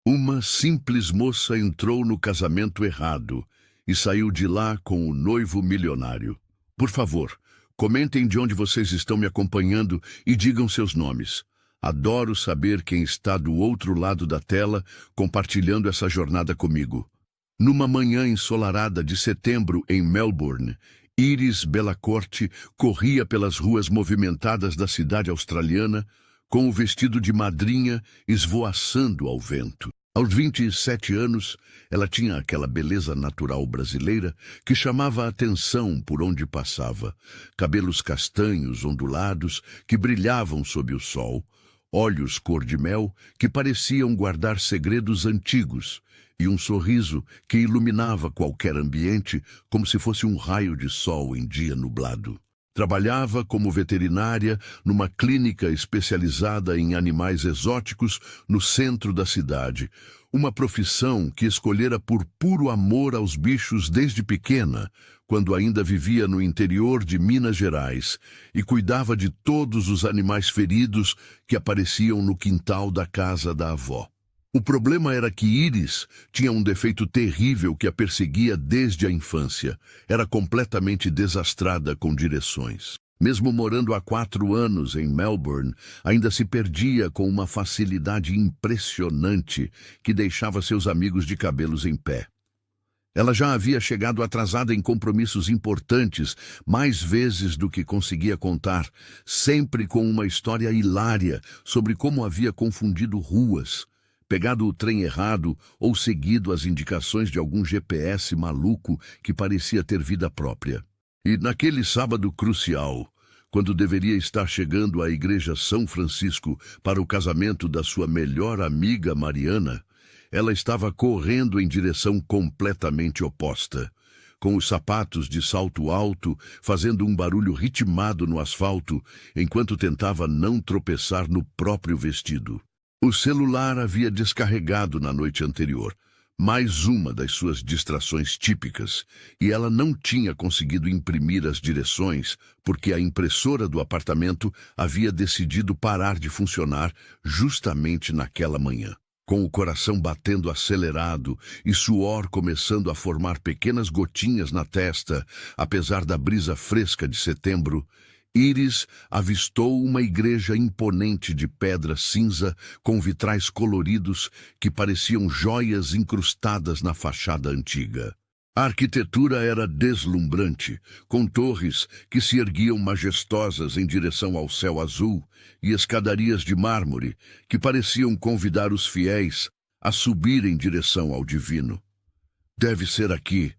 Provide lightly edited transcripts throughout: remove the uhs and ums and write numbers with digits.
Uma simples moça entrou no casamento errado e saiu de lá com o noivo milionário. Por favor, comentem de onde vocês estão me acompanhando e digam seus nomes. Adoro saber quem está do outro lado da tela compartilhando essa jornada comigo. Numa manhã ensolarada de setembro em Melbourne, Iris Bellacourt corria pelas ruas movimentadas da cidade australiana com o vestido de madrinha esvoaçando ao vento. Aos 27 anos, ela tinha aquela beleza natural brasileira que chamava a atenção por onde passava. Cabelos castanhos ondulados que brilhavam sob o sol, olhos cor-de-mel que pareciam guardar segredos antigos e um sorriso que iluminava qualquer ambiente como se fosse um raio de sol em dia nublado. Trabalhava como veterinária numa clínica especializada em animais exóticos no centro da cidade, uma profissão que escolhera por puro amor aos bichos desde pequena, quando ainda vivia no interior de Minas Gerais e cuidava de todos os animais feridos que apareciam no quintal da casa da avó. O problema era que Iris tinha um defeito terrível que a perseguia desde a infância. Era completamente desastrada com direções. Mesmo morando há 4 anos em Melbourne, ainda se perdia com uma facilidade impressionante que deixava seus amigos de cabelos em pé. Ela já havia chegado atrasada em compromissos importantes, mais vezes do que conseguia contar, sempre com uma história hilária sobre como havia confundido ruas, pegado o trem errado ou seguido as indicações de algum GPS maluco que parecia ter vida própria. E naquele sábado crucial, quando deveria estar chegando à Igreja São Francisco para o casamento da sua melhor amiga Mariana, ela estava correndo em direção completamente oposta, com os sapatos de salto alto fazendo um barulho ritmado no asfalto enquanto tentava não tropeçar no próprio vestido. O celular havia descarregado na noite anterior, mais uma das suas distrações típicas, e ela não tinha conseguido imprimir as direções porque a impressora do apartamento havia decidido parar de funcionar justamente naquela manhã. Com o coração batendo acelerado e suor começando a formar pequenas gotinhas na testa, apesar da brisa fresca de setembro, Iris avistou uma igreja imponente de pedra cinza com vitrais coloridos que pareciam joias incrustadas na fachada antiga. A arquitetura era deslumbrante, com torres que se erguiam majestosas em direção ao céu azul e escadarias de mármore que pareciam convidar os fiéis a subir em direção ao divino. "Deve ser aqui",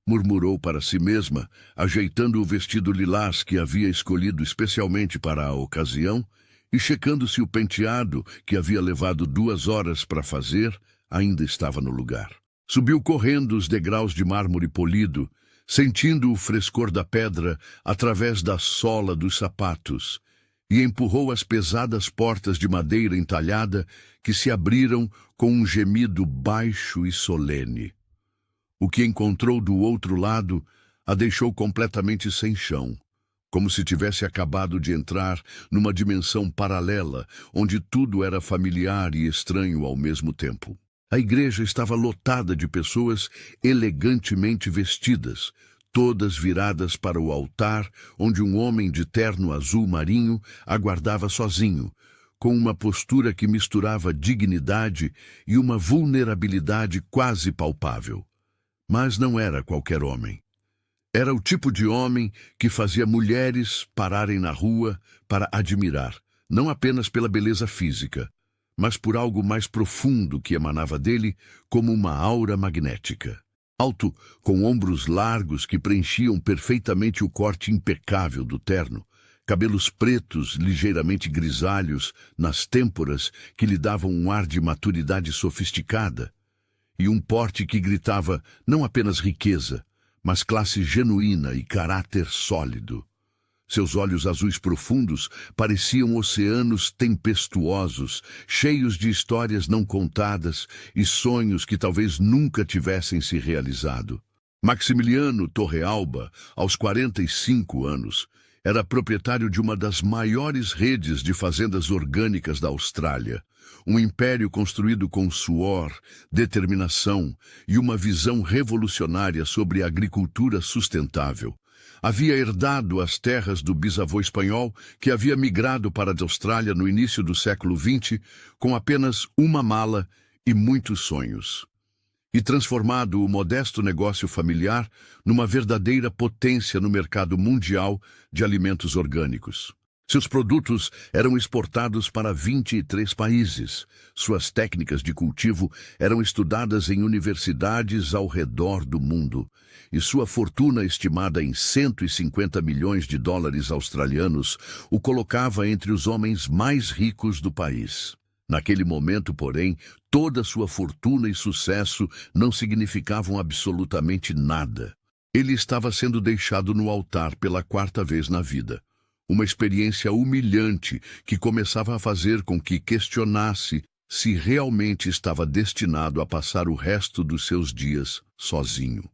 murmurou para si mesma, ajeitando o vestido lilás que havia escolhido especialmente para a ocasião e checando se o penteado, que havia levado 2 horas para fazer, ainda estava no lugar. Subiu correndo os degraus de mármore polido, sentindo o frescor da pedra através da sola dos sapatos, e empurrou as pesadas portas de madeira entalhada que se abriram com um gemido baixo e solene. O que encontrou do outro lado a deixou completamente sem chão, como se tivesse acabado de entrar numa dimensão paralela, onde tudo era familiar e estranho ao mesmo tempo. A igreja estava lotada de pessoas elegantemente vestidas, todas viradas para o altar, onde um homem de terno azul marinho aguardava sozinho, com uma postura que misturava dignidade e uma vulnerabilidade quase palpável. Mas não era qualquer homem. Era o tipo de homem que fazia mulheres pararem na rua para admirar, não apenas pela beleza física, mas por algo mais profundo que emanava dele como uma aura magnética. Alto, com ombros largos que preenchiam perfeitamente o corte impecável do terno, cabelos pretos ligeiramente grisalhos nas têmporas que lhe davam um ar de maturidade sofisticada, e um porte que gritava não apenas riqueza, mas classe genuína e caráter sólido. Seus olhos azuis profundos pareciam oceanos tempestuosos, cheios de histórias não contadas e sonhos que talvez nunca tivessem se realizado. Maximiliano Torrealba, aos 45 anos, Era proprietário de uma das maiores redes de fazendas orgânicas da Austrália. Um império construído com suor, determinação e uma visão revolucionária sobre a agricultura sustentável. Havia herdado as terras do bisavô espanhol, que havia migrado para a Austrália no início do século XX, com apenas uma mala e muitos sonhos. E transformado o modesto negócio familiar numa verdadeira potência no mercado mundial de alimentos orgânicos. Seus produtos eram exportados para 23 países. Suas técnicas de cultivo eram estudadas em universidades ao redor do mundo. E sua fortuna, estimada em 150 milhões de dólares australianos, o colocava entre os homens mais ricos do país. Naquele momento, porém, toda sua fortuna e sucesso não significavam absolutamente nada. Ele estava sendo deixado no altar pela 4ª vez na vida. Uma experiência humilhante que começava a fazer com que questionasse se realmente estava destinado a passar o resto dos seus dias sozinho.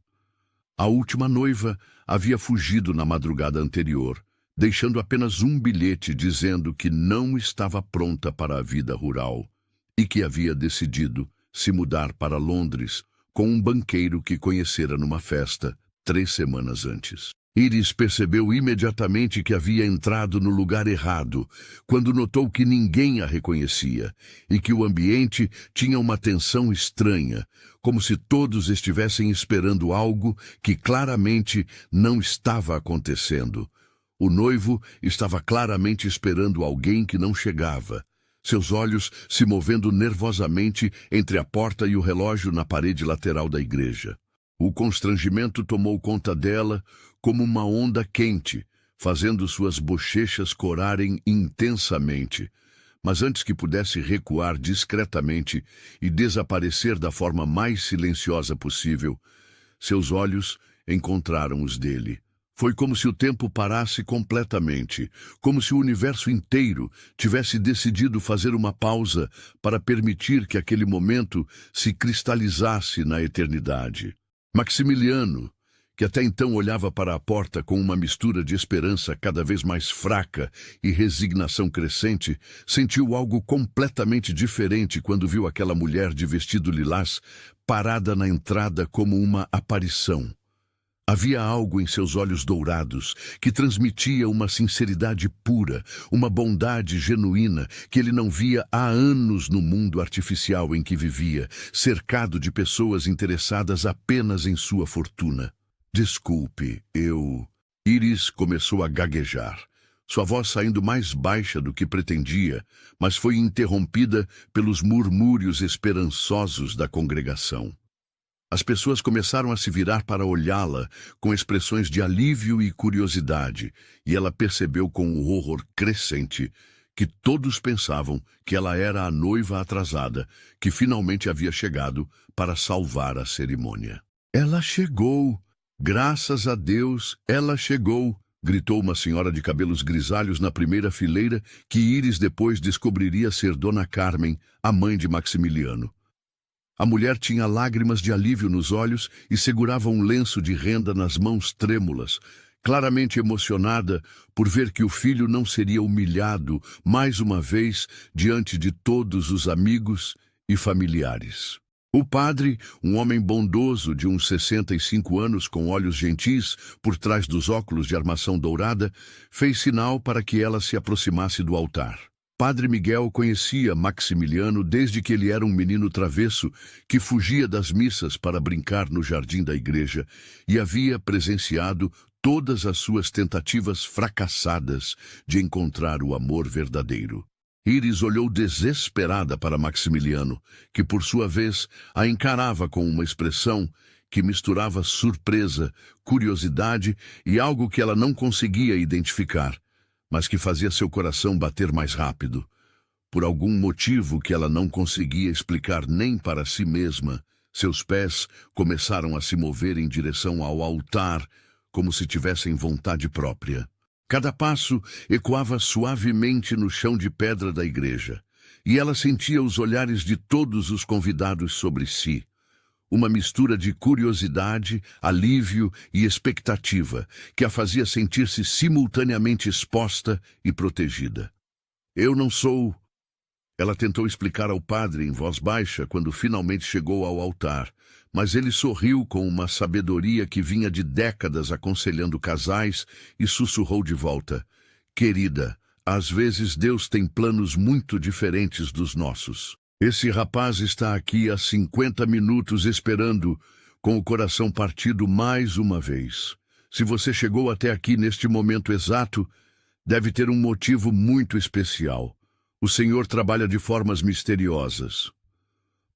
A última noiva havia fugido na madrugada anterior, deixando apenas um bilhete dizendo que não estava pronta para a vida rural e que havia decidido se mudar para Londres com um banqueiro que conhecera numa festa 3 semanas antes. Iris percebeu imediatamente que havia entrado no lugar errado, quando notou que ninguém a reconhecia e que o ambiente tinha uma tensão estranha, como se todos estivessem esperando algo que claramente não estava acontecendo. O noivo estava claramente esperando alguém que não chegava, seus olhos se movendo nervosamente entre a porta e o relógio na parede lateral da igreja. O constrangimento tomou conta dela como uma onda quente, fazendo suas bochechas corarem intensamente. Mas antes que pudesse recuar discretamente e desaparecer da forma mais silenciosa possível, seus olhos encontraram os dele. Foi como se o tempo parasse completamente, como se o universo inteiro tivesse decidido fazer uma pausa para permitir que aquele momento se cristalizasse na eternidade. Maximiliano, que até então olhava para a porta com uma mistura de esperança cada vez mais fraca e resignação crescente, sentiu algo completamente diferente quando viu aquela mulher de vestido lilás parada na entrada como uma aparição. Havia algo em seus olhos dourados que transmitia uma sinceridade pura, uma bondade genuína que ele não via há anos no mundo artificial em que vivia, cercado de pessoas interessadas apenas em sua fortuna. Desculpe, Iris começou a gaguejar, sua voz saindo mais baixa do que pretendia, mas foi interrompida pelos murmúrios esperançosos da congregação. As pessoas começaram a se virar para olhá-la com expressões de alívio e curiosidade, e ela percebeu com um horror crescente que todos pensavam que ela era a noiva atrasada, que finalmente havia chegado para salvar a cerimônia. "Ela chegou! Graças a Deus, ela chegou!" gritou uma senhora de cabelos grisalhos na primeira fileira, que Iris depois descobriria ser Dona Carmen, a mãe de Maximiliano. A mulher tinha lágrimas de alívio nos olhos e segurava um lenço de renda nas mãos trêmulas, claramente emocionada por ver que o filho não seria humilhado mais uma vez diante de todos os amigos e familiares. O padre, um homem bondoso de uns 65 anos com olhos gentis por trás dos óculos de armação dourada, fez sinal para que ela se aproximasse do altar. Padre Miguel conhecia Maximiliano desde que ele era um menino travesso que fugia das missas para brincar no jardim da igreja e havia presenciado todas as suas tentativas fracassadas de encontrar o amor verdadeiro. Iris olhou desesperada para Maximiliano, que por sua vez a encarava com uma expressão que misturava surpresa, curiosidade e algo que ela não conseguia identificar, mas que fazia seu coração bater mais rápido. Por algum motivo que ela não conseguia explicar nem para si mesma, seus pés começaram a se mover em direção ao altar, como se tivessem vontade própria. Cada passo ecoava suavemente no chão de pedra da igreja, e ela sentia os olhares de todos os convidados sobre si. uma mistura de curiosidade, alívio e expectativa, que a fazia sentir-se simultaneamente exposta e protegida. Eu não sou... Ela tentou explicar ao padre em voz baixa quando finalmente chegou ao altar, mas ele sorriu com uma sabedoria que vinha de décadas aconselhando casais e sussurrou de volta: querida, às vezes Deus tem planos muito diferentes dos nossos. Esse rapaz está aqui há 50 minutos esperando, com o coração partido mais uma vez. Se você chegou até aqui neste momento exato, deve ter um motivo muito especial. O Senhor trabalha de formas misteriosas.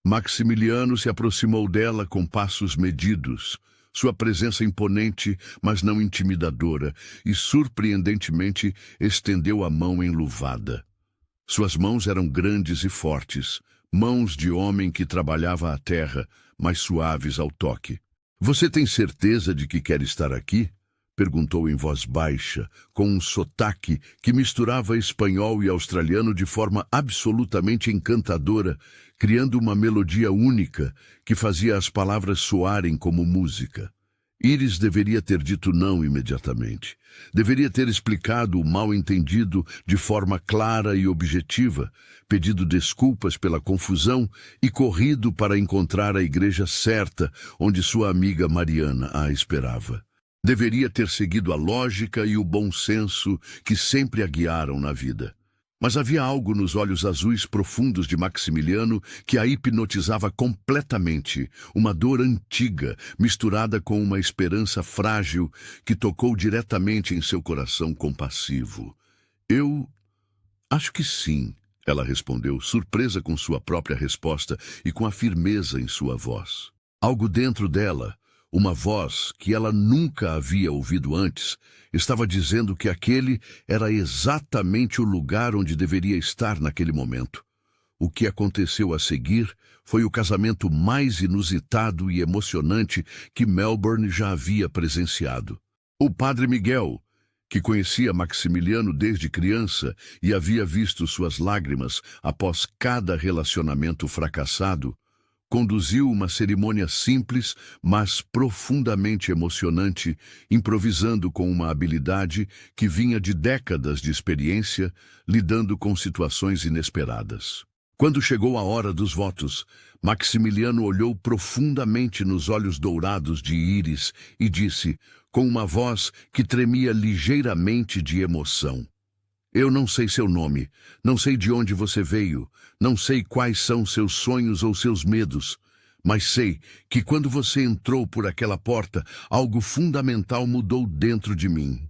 Maximiliano se aproximou dela com passos medidos, sua presença imponente, mas não intimidadora, e surpreendentemente estendeu a mão enluvada. Suas mãos eram grandes e fortes, mãos de homem que trabalhava a terra, mas suaves ao toque. Você tem certeza de que quer estar aqui? Perguntou em voz baixa, com um sotaque que misturava espanhol e australiano de forma absolutamente encantadora, criando uma melodia única que fazia as palavras soarem como música. Iris deveria ter dito não imediatamente. Deveria ter explicado o mal-entendido de forma clara e objetiva, pedido desculpas pela confusão e corrido para encontrar a igreja certa onde sua amiga Mariana a esperava. Deveria ter seguido a lógica e o bom senso que sempre a guiaram na vida. Mas havia algo nos olhos azuis profundos de Maximiliano que a hipnotizava completamente, uma dor antiga, misturada com uma esperança frágil que tocou diretamente em seu coração compassivo. Eu acho que sim, ela respondeu, surpresa com sua própria resposta e com a firmeza em sua voz. Algo dentro dela, uma voz que ela nunca havia ouvido antes, estava dizendo que aquele era exatamente o lugar onde deveria estar naquele momento. O que aconteceu a seguir foi o casamento mais inusitado e emocionante que Melbourne já havia presenciado. O padre Miguel, que conhecia Maximiliano desde criança e havia visto suas lágrimas após cada relacionamento fracassado, conduziu uma cerimônia simples, mas profundamente emocionante, improvisando com uma habilidade que vinha de décadas de experiência, lidando com situações inesperadas. Quando chegou a hora dos votos, Maximiliano olhou profundamente nos olhos dourados de Iris e disse, com uma voz que tremia ligeiramente de emoção: eu não sei seu nome, não sei de onde você veio, não sei quais são seus sonhos ou seus medos, mas sei que quando você entrou por aquela porta, algo fundamental mudou dentro de mim.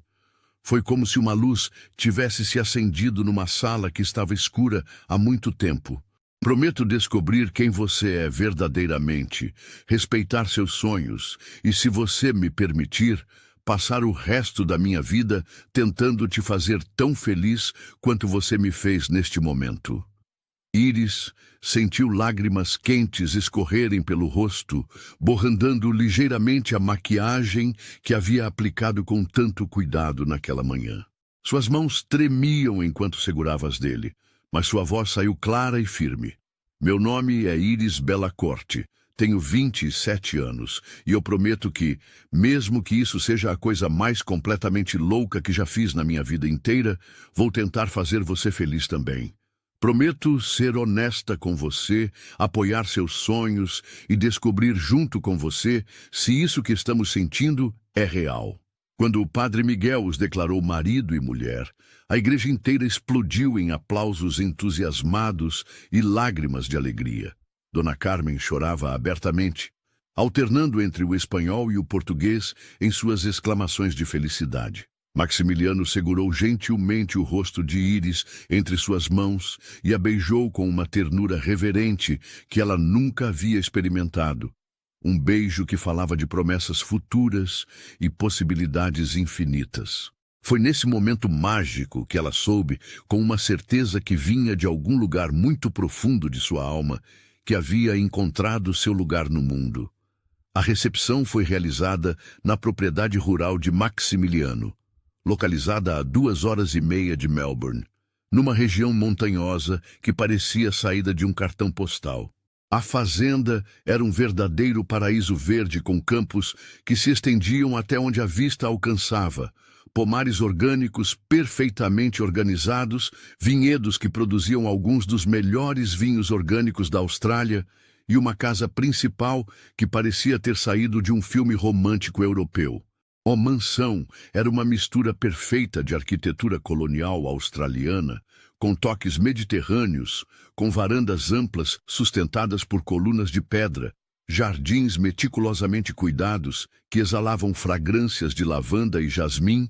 Foi como se uma luz tivesse se acendido numa sala que estava escura há muito tempo. Prometo descobrir quem você é verdadeiramente, respeitar seus sonhos e, se você me permitir, passar o resto da minha vida tentando te fazer tão feliz quanto você me fez neste momento. Iris sentiu lágrimas quentes escorrerem pelo rosto, borrando ligeiramente a maquiagem que havia aplicado com tanto cuidado naquela manhã. Suas mãos tremiam enquanto segurava as dele, mas sua voz saiu clara e firme. Meu nome é Iris Bellacorte. Tenho 27 anos e eu prometo que, mesmo que isso seja a coisa mais completamente louca que já fiz na minha vida inteira, vou tentar fazer você feliz também. Prometo ser honesta com você, apoiar seus sonhos e descobrir junto com você se isso que estamos sentindo é real. Quando o padre Miguel os declarou marido e mulher, a igreja inteira explodiu em aplausos entusiasmados e lágrimas de alegria. Dona Carmen chorava abertamente, alternando entre o espanhol e o português em suas exclamações de felicidade. Maximiliano segurou gentilmente o rosto de Iris entre suas mãos e a beijou com uma ternura reverente que ela nunca havia experimentado. Um beijo que falava de promessas futuras e possibilidades infinitas. Foi nesse momento mágico que ela soube, com uma certeza que vinha de algum lugar muito profundo de sua alma, que havia encontrado seu lugar no mundo. A recepção foi realizada na propriedade rural de Maximiliano, localizada a 2h30 de Melbourne, numa região montanhosa que parecia saída de um cartão postal. A fazenda era um verdadeiro paraíso verde com campos que se estendiam até onde a vista alcançava, pomares orgânicos perfeitamente organizados, vinhedos que produziam alguns dos melhores vinhos orgânicos da Austrália e uma casa principal que parecia ter saído de um filme romântico europeu. A mansão era uma mistura perfeita de arquitetura colonial australiana, com toques mediterrâneos, com varandas amplas sustentadas por colunas de pedra, jardins meticulosamente cuidados que exalavam fragrâncias de lavanda e jasmim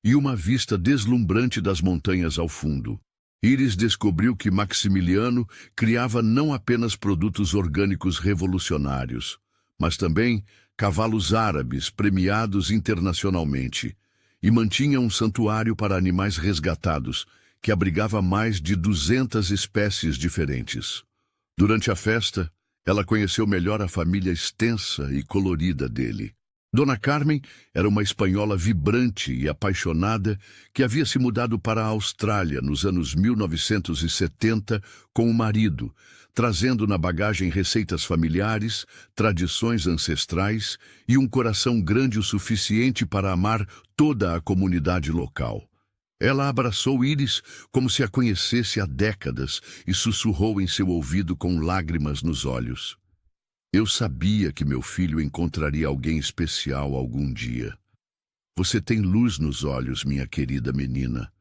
e uma vista deslumbrante das montanhas ao fundo. Iris descobriu que Maximiliano criava não apenas produtos orgânicos revolucionários, mas também cavalos árabes premiados internacionalmente, e mantinha um santuário para animais resgatados, que abrigava mais de 200 espécies diferentes. Durante a festa, ela conheceu melhor a família extensa e colorida dele. Dona Carmen era uma espanhola vibrante e apaixonada que havia se mudado para a Austrália nos anos 1970 com o marido, trazendo na bagagem receitas familiares, tradições ancestrais e um coração grande o suficiente para amar toda a comunidade local. Ela abraçou Iris como se a conhecesse há décadas e sussurrou em seu ouvido com lágrimas nos olhos. Eu sabia que meu filho encontraria alguém especial algum dia. Você tem luz nos olhos, minha querida menina.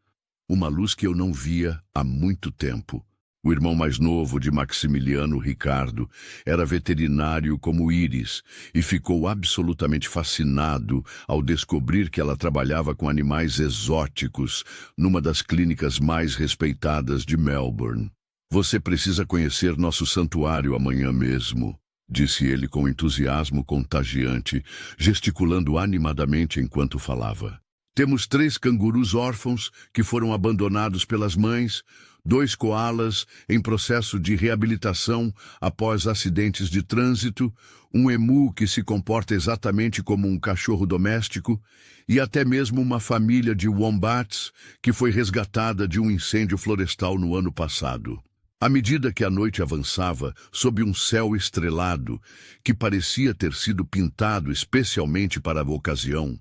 Uma luz que eu não via há muito tempo. O irmão mais novo de Maximiliano, Ricardo, era veterinário como Iris e ficou absolutamente fascinado ao descobrir que ela trabalhava com animais exóticos numa das clínicas mais respeitadas de Melbourne. Você precisa conhecer nosso santuário amanhã mesmo, disse ele com entusiasmo contagiante, gesticulando animadamente enquanto falava. Temos 3 cangurus órfãos que foram abandonados pelas mães, 2 coalas em processo de reabilitação após acidentes de trânsito, um emu que se comporta exatamente como um cachorro doméstico e até mesmo uma família de wombats que foi resgatada de um incêndio florestal no ano passado. À medida que a noite avançava, sob um céu estrelado, que parecia ter sido pintado especialmente para a ocasião,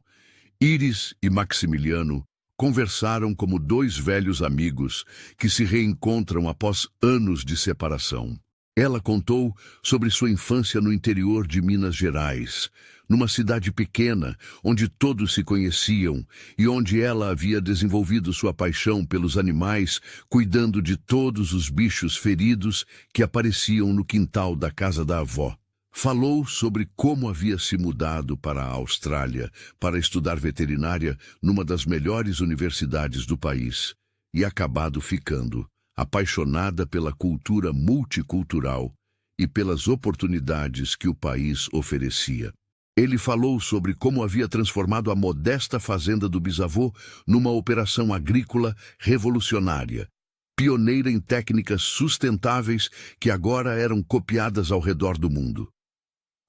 Iris e Maximiliano conversaram como 2 velhos amigos que se reencontram após anos de separação. Ela contou sobre sua infância no interior de Minas Gerais, numa cidade pequena, onde todos se conheciam e onde ela havia desenvolvido sua paixão pelos animais, cuidando de todos os bichos feridos que apareciam no quintal da casa da avó. Falou sobre como havia se mudado para a Austrália para estudar veterinária numa das melhores universidades do país e acabado ficando apaixonada pela cultura multicultural e pelas oportunidades que o país oferecia. Ele falou sobre como havia transformado a modesta fazenda do bisavô numa operação agrícola revolucionária, pioneira em técnicas sustentáveis que agora eram copiadas ao redor do mundo.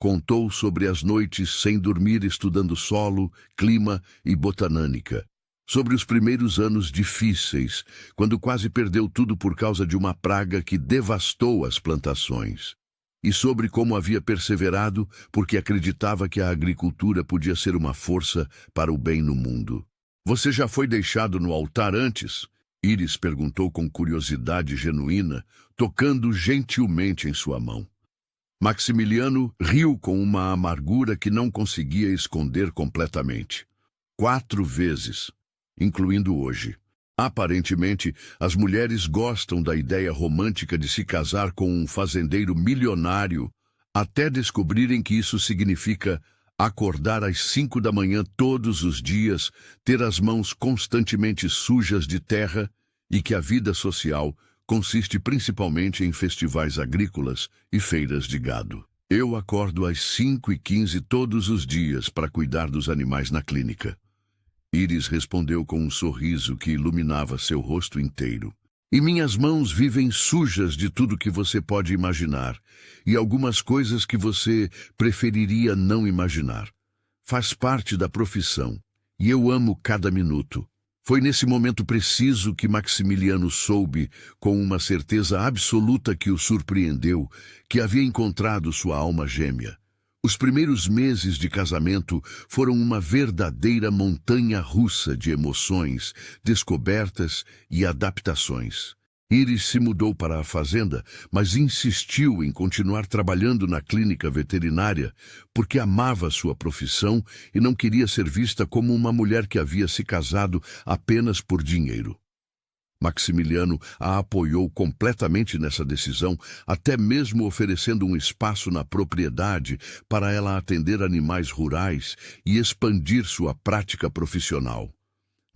Contou sobre as noites sem dormir estudando solo, clima e botanâmica, sobre os primeiros anos difíceis, quando quase perdeu tudo por causa de uma praga que devastou as plantações, e sobre como havia perseverado porque acreditava que a agricultura podia ser uma força para o bem no mundo. Você já foi deixado no altar antes? Iris perguntou com curiosidade genuína, tocando gentilmente em sua mão. Maximiliano riu com uma amargura que não conseguia esconder completamente. 4 vezes, incluindo hoje. Aparentemente, as mulheres gostam da ideia romântica de se casar com um fazendeiro milionário, até descobrirem que isso significa acordar às 5 da manhã todos os dias, ter as mãos constantemente sujas de terra e que a vida social consiste principalmente em festivais agrícolas e feiras de gado. Eu acordo às 5h15 todos os dias para cuidar dos animais na clínica. Iris respondeu com um sorriso que iluminava seu rosto inteiro. E minhas mãos vivem sujas de tudo que você pode imaginar, e algumas coisas que você preferiria não imaginar. Faz parte da profissão, e eu amo cada minuto. Foi nesse momento preciso que Maximiliano soube, com uma certeza absoluta que o surpreendeu, que havia encontrado sua alma gêmea. Os primeiros meses de casamento foram uma verdadeira montanha-russa de emoções, descobertas e adaptações. Iris se mudou para a fazenda, mas insistiu em continuar trabalhando na clínica veterinária porque amava sua profissão e não queria ser vista como uma mulher que havia se casado apenas por dinheiro. Maximiliano a apoiou completamente nessa decisão, até mesmo oferecendo um espaço na propriedade para ela atender animais rurais e expandir sua prática profissional.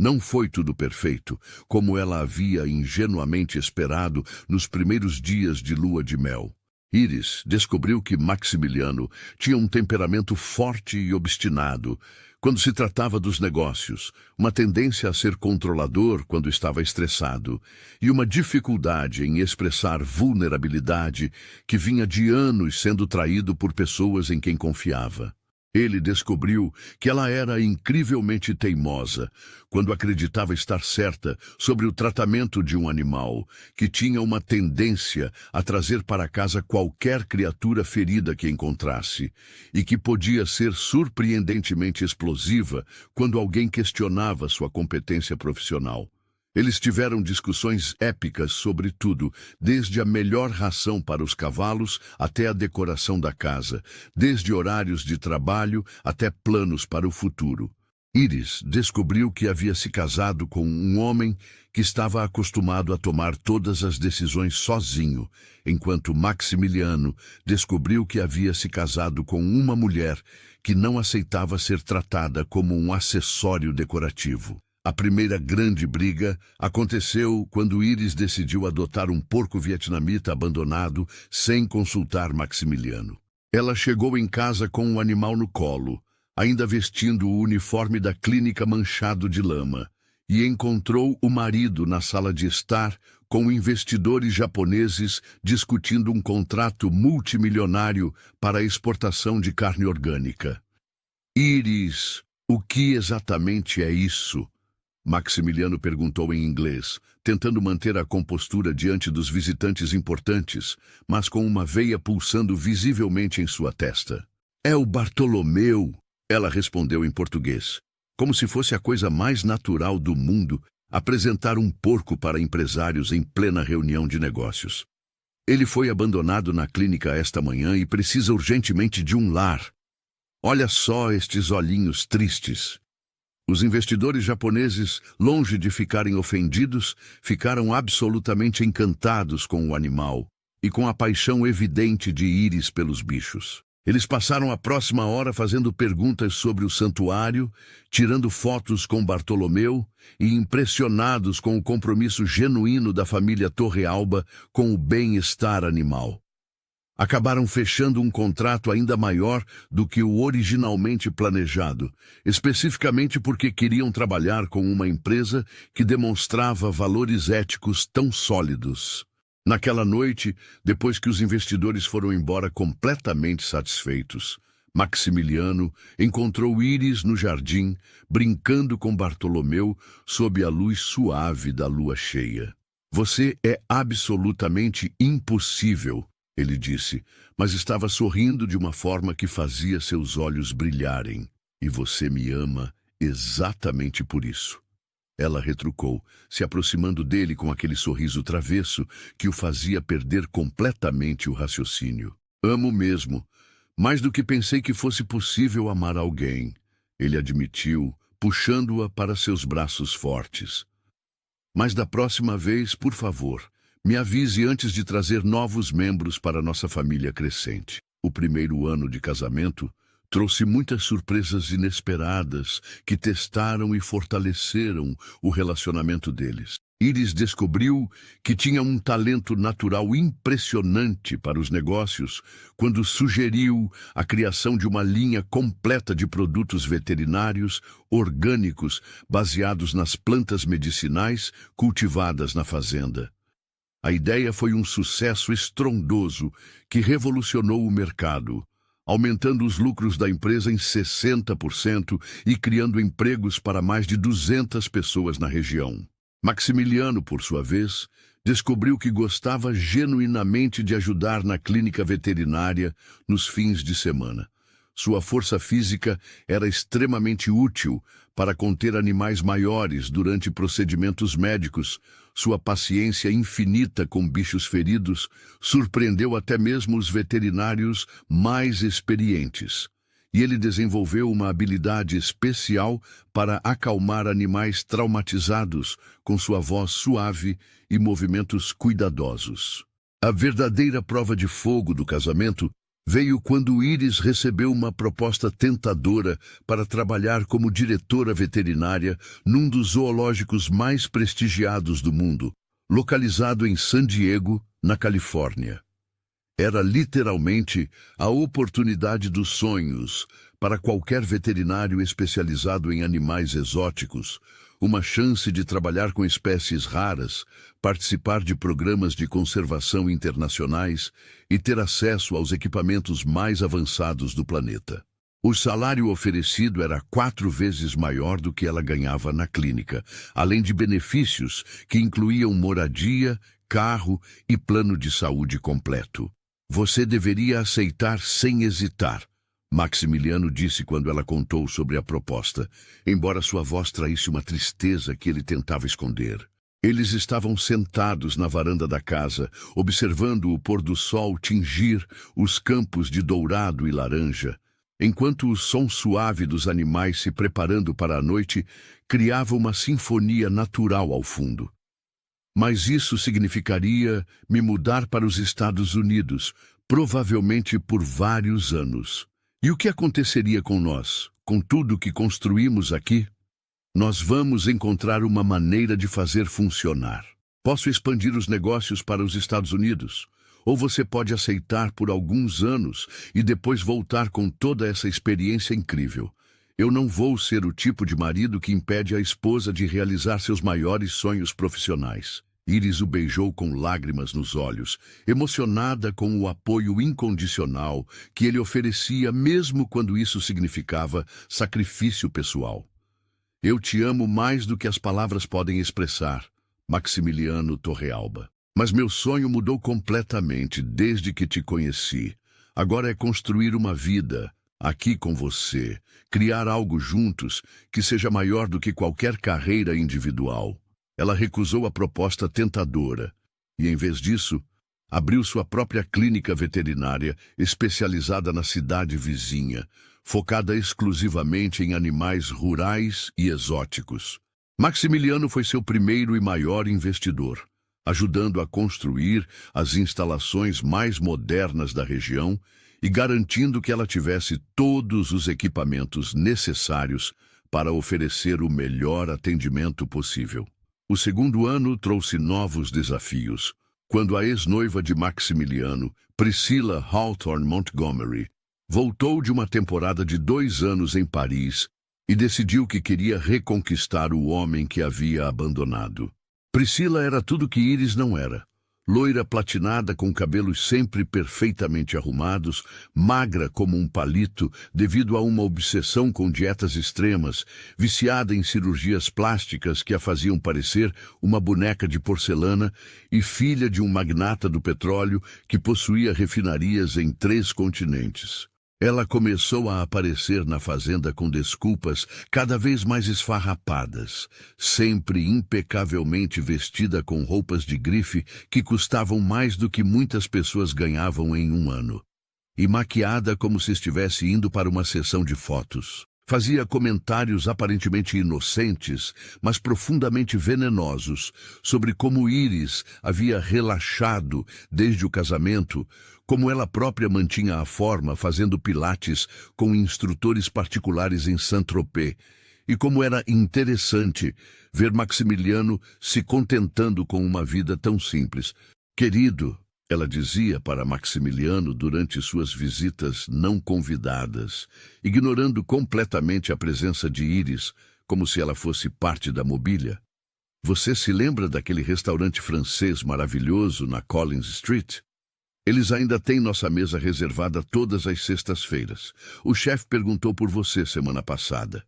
Não foi tudo perfeito, como ela havia ingenuamente esperado nos primeiros dias de lua de mel. Iris descobriu que Maximiliano tinha um temperamento forte e obstinado quando se tratava dos negócios, uma tendência a ser controlador quando estava estressado e uma dificuldade em expressar vulnerabilidade que vinha de anos sendo traído por pessoas em quem confiava. Ele descobriu que ela era incrivelmente teimosa quando acreditava estar certa sobre o tratamento de um animal que tinha uma tendência a trazer para casa qualquer criatura ferida que encontrasse e que podia ser surpreendentemente explosiva quando alguém questionava sua competência profissional. Eles tiveram discussões épicas sobre tudo, desde a melhor ração para os cavalos até a decoração da casa, desde horários de trabalho até planos para o futuro. Iris descobriu que havia se casado com um homem que estava acostumado a tomar todas as decisões sozinho, enquanto Maximiliano descobriu que havia se casado com uma mulher que não aceitava ser tratada como um acessório decorativo. A primeira grande briga aconteceu quando Iris decidiu adotar um porco vietnamita abandonado sem consultar Maximiliano. Ela chegou em casa com o animal no colo, ainda vestindo o uniforme da clínica manchado de lama, e encontrou o marido na sala de estar com investidores japoneses discutindo um contrato multimilionário para a exportação de carne orgânica. Iris, o que exatamente é isso? Maximiliano perguntou em inglês, tentando manter a compostura diante dos visitantes importantes, mas com uma veia pulsando visivelmente em sua testa. É o Bartolomeu, ela respondeu em português, como se fosse a coisa mais natural do mundo apresentar um porco para empresários em plena reunião de negócios. Ele foi abandonado na clínica esta manhã e precisa urgentemente de um lar. Olha só estes olhinhos tristes. Os investidores japoneses, longe de ficarem ofendidos, ficaram absolutamente encantados com o animal e com a paixão evidente de Iris pelos bichos. Eles passaram a próxima hora fazendo perguntas sobre o santuário, tirando fotos com Bartolomeu e impressionados com o compromisso genuíno da família Torrealba com o bem-estar animal. Acabaram fechando um contrato ainda maior do que o originalmente planejado, especificamente porque queriam trabalhar com uma empresa que demonstrava valores éticos tão sólidos. Naquela noite, depois que os investidores foram embora completamente satisfeitos, Maximiliano encontrou Iris no jardim, brincando com Bartolomeu sob a luz suave da lua cheia. Você é absolutamente impossível, ele disse, mas estava sorrindo de uma forma que fazia seus olhos brilharem. E você me ama exatamente por isso. Ela retrucou, se aproximando dele com aquele sorriso travesso que o fazia perder completamente o raciocínio. Amo mesmo, mais do que pensei que fosse possível amar alguém, ele admitiu, puxando-a para seus braços fortes. Mas da próxima vez, por favor, me avise antes de trazer novos membros para nossa família crescente. O primeiro ano de casamento trouxe muitas surpresas inesperadas que testaram e fortaleceram o relacionamento deles. Iris descobriu que tinha um talento natural impressionante para os negócios quando sugeriu a criação de uma linha completa de produtos veterinários orgânicos baseados nas plantas medicinais cultivadas na fazenda. A ideia foi um sucesso estrondoso que revolucionou o mercado, aumentando os lucros da empresa em 60% e criando empregos para mais de 200 pessoas na região. Maximiliano, por sua vez, descobriu que gostava genuinamente de ajudar na clínica veterinária nos fins de semana. Sua força física era extremamente útil para conter animais maiores durante procedimentos médicos. Sua paciência infinita com bichos feridos surpreendeu até mesmo os veterinários mais experientes. E ele desenvolveu uma habilidade especial para acalmar animais traumatizados com sua voz suave e movimentos cuidadosos. A verdadeira prova de fogo do casamento veio quando Iris recebeu uma proposta tentadora para trabalhar como diretora veterinária num dos zoológicos mais prestigiados do mundo, localizado em San Diego, na Califórnia. Era literalmente a oportunidade dos sonhos para qualquer veterinário especializado em animais exóticos, uma chance de trabalhar com espécies raras, participar de programas de conservação internacionais e ter acesso aos equipamentos mais avançados do planeta. O salário oferecido era 4 vezes maior do que ela ganhava na clínica, além de benefícios que incluíam moradia, carro e plano de saúde completo. Você deveria aceitar sem hesitar, Maximiliano disse quando ela contou sobre a proposta, embora sua voz traísse uma tristeza que ele tentava esconder. Eles estavam sentados na varanda da casa, observando o pôr do sol tingir os campos de dourado e laranja, enquanto o som suave dos animais se preparando para a noite criava uma sinfonia natural ao fundo. Mas isso significaria me mudar para os Estados Unidos, provavelmente por vários anos. E o que aconteceria com nós, com tudo que construímos aqui? Nós vamos encontrar uma maneira de fazer funcionar. Posso expandir os negócios para os Estados Unidos, ou você pode aceitar por alguns anos e depois voltar com toda essa experiência incrível. Eu não vou ser o tipo de marido que impede a esposa de realizar seus maiores sonhos profissionais. Iris o beijou com lágrimas nos olhos, emocionada com o apoio incondicional que ele oferecia mesmo quando isso significava sacrifício pessoal. Eu te amo mais do que as palavras podem expressar, Maximiliano Torrealba. Mas meu sonho mudou completamente desde que te conheci. Agora é construir uma vida aqui com você, criar algo juntos que seja maior do que qualquer carreira individual. Ela recusou a proposta tentadora e, em vez disso, abriu sua própria clínica veterinária especializada na cidade vizinha, focada exclusivamente em animais rurais e exóticos. Maximiliano foi seu primeiro e maior investidor, ajudando a construir as instalações mais modernas da região e garantindo que ela tivesse todos os equipamentos necessários para oferecer o melhor atendimento possível. O segundo ano trouxe novos desafios, quando a ex-noiva de Maximiliano, Priscilla Hawthorne Montgomery, voltou de uma temporada de 2 anos em Paris e decidiu que queria reconquistar o homem que havia abandonado. Priscilla era tudo que Iris não era. Loira platinada com cabelos sempre perfeitamente arrumados, magra como um palito devido a uma obsessão com dietas extremas, viciada em cirurgias plásticas que a faziam parecer uma boneca de porcelana e filha de um magnata do petróleo que possuía refinarias em 3 continentes. Ela começou a aparecer na fazenda com desculpas cada vez mais esfarrapadas, sempre impecavelmente vestida com roupas de grife que custavam mais do que muitas pessoas ganhavam em um ano, e maquiada como se estivesse indo para uma sessão de fotos. Fazia comentários aparentemente inocentes, mas profundamente venenosos, sobre como Iris havia relaxado desde o casamento, como ela própria mantinha a forma fazendo pilates com instrutores particulares em Saint-Tropez, e como era interessante ver Maximiliano se contentando com uma vida tão simples. Querido, ela dizia para Maximiliano durante suas visitas não convidadas, ignorando completamente a presença de Iris, como se ela fosse parte da mobília. Você se lembra daquele restaurante francês maravilhoso na Collins Street? Eles ainda têm nossa mesa reservada todas as sextas-feiras. O chefe perguntou por você semana passada.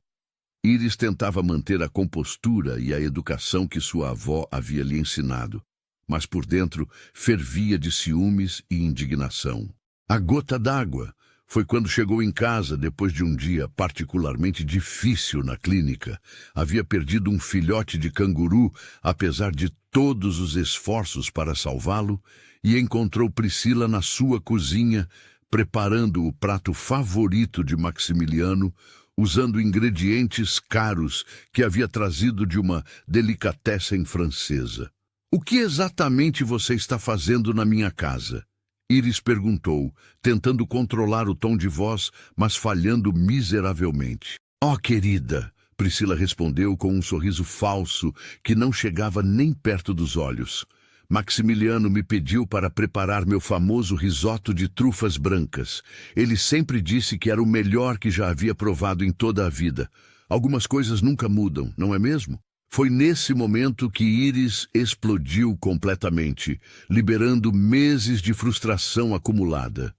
Iris tentava manter a compostura e a educação que sua avó havia lhe ensinado, mas por dentro fervia de ciúmes e indignação. A gota d'água foi quando chegou em casa depois de um dia particularmente difícil na clínica. Havia perdido um filhote de canguru, apesar de todos os esforços para salvá-lo, e encontrou Priscila na sua cozinha, preparando o prato favorito de Maximiliano, usando ingredientes caros que havia trazido de uma delicatessen francesa. "O que exatamente você está fazendo na minha casa?" Iris perguntou, tentando controlar o tom de voz, mas falhando miseravelmente. "Oh, querida!" Priscila respondeu com um sorriso falso que não chegava nem perto dos olhos. "Maximiliano me pediu para preparar meu famoso risoto de trufas brancas. Ele sempre disse que era o melhor que já havia provado em toda a vida. Algumas coisas nunca mudam, não é mesmo?" Foi nesse momento que Iris explodiu completamente, liberando meses de frustração acumulada.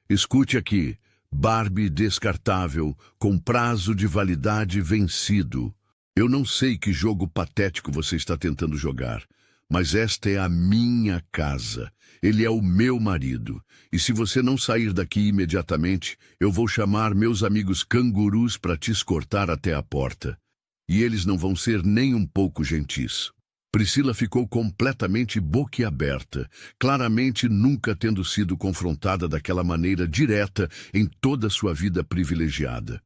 "Escute aqui, Barbie descartável, com prazo de validade vencido. Eu não sei que jogo patético você está tentando jogar, mas esta é a minha casa. Ele é o meu marido. E se você não sair daqui imediatamente, eu vou chamar meus amigos cangurus para te escortar até a porta. E eles não vão ser nem um pouco gentis." Priscila ficou completamente boquiaberta, claramente nunca tendo sido confrontada daquela maneira direta em toda sua vida privilegiada.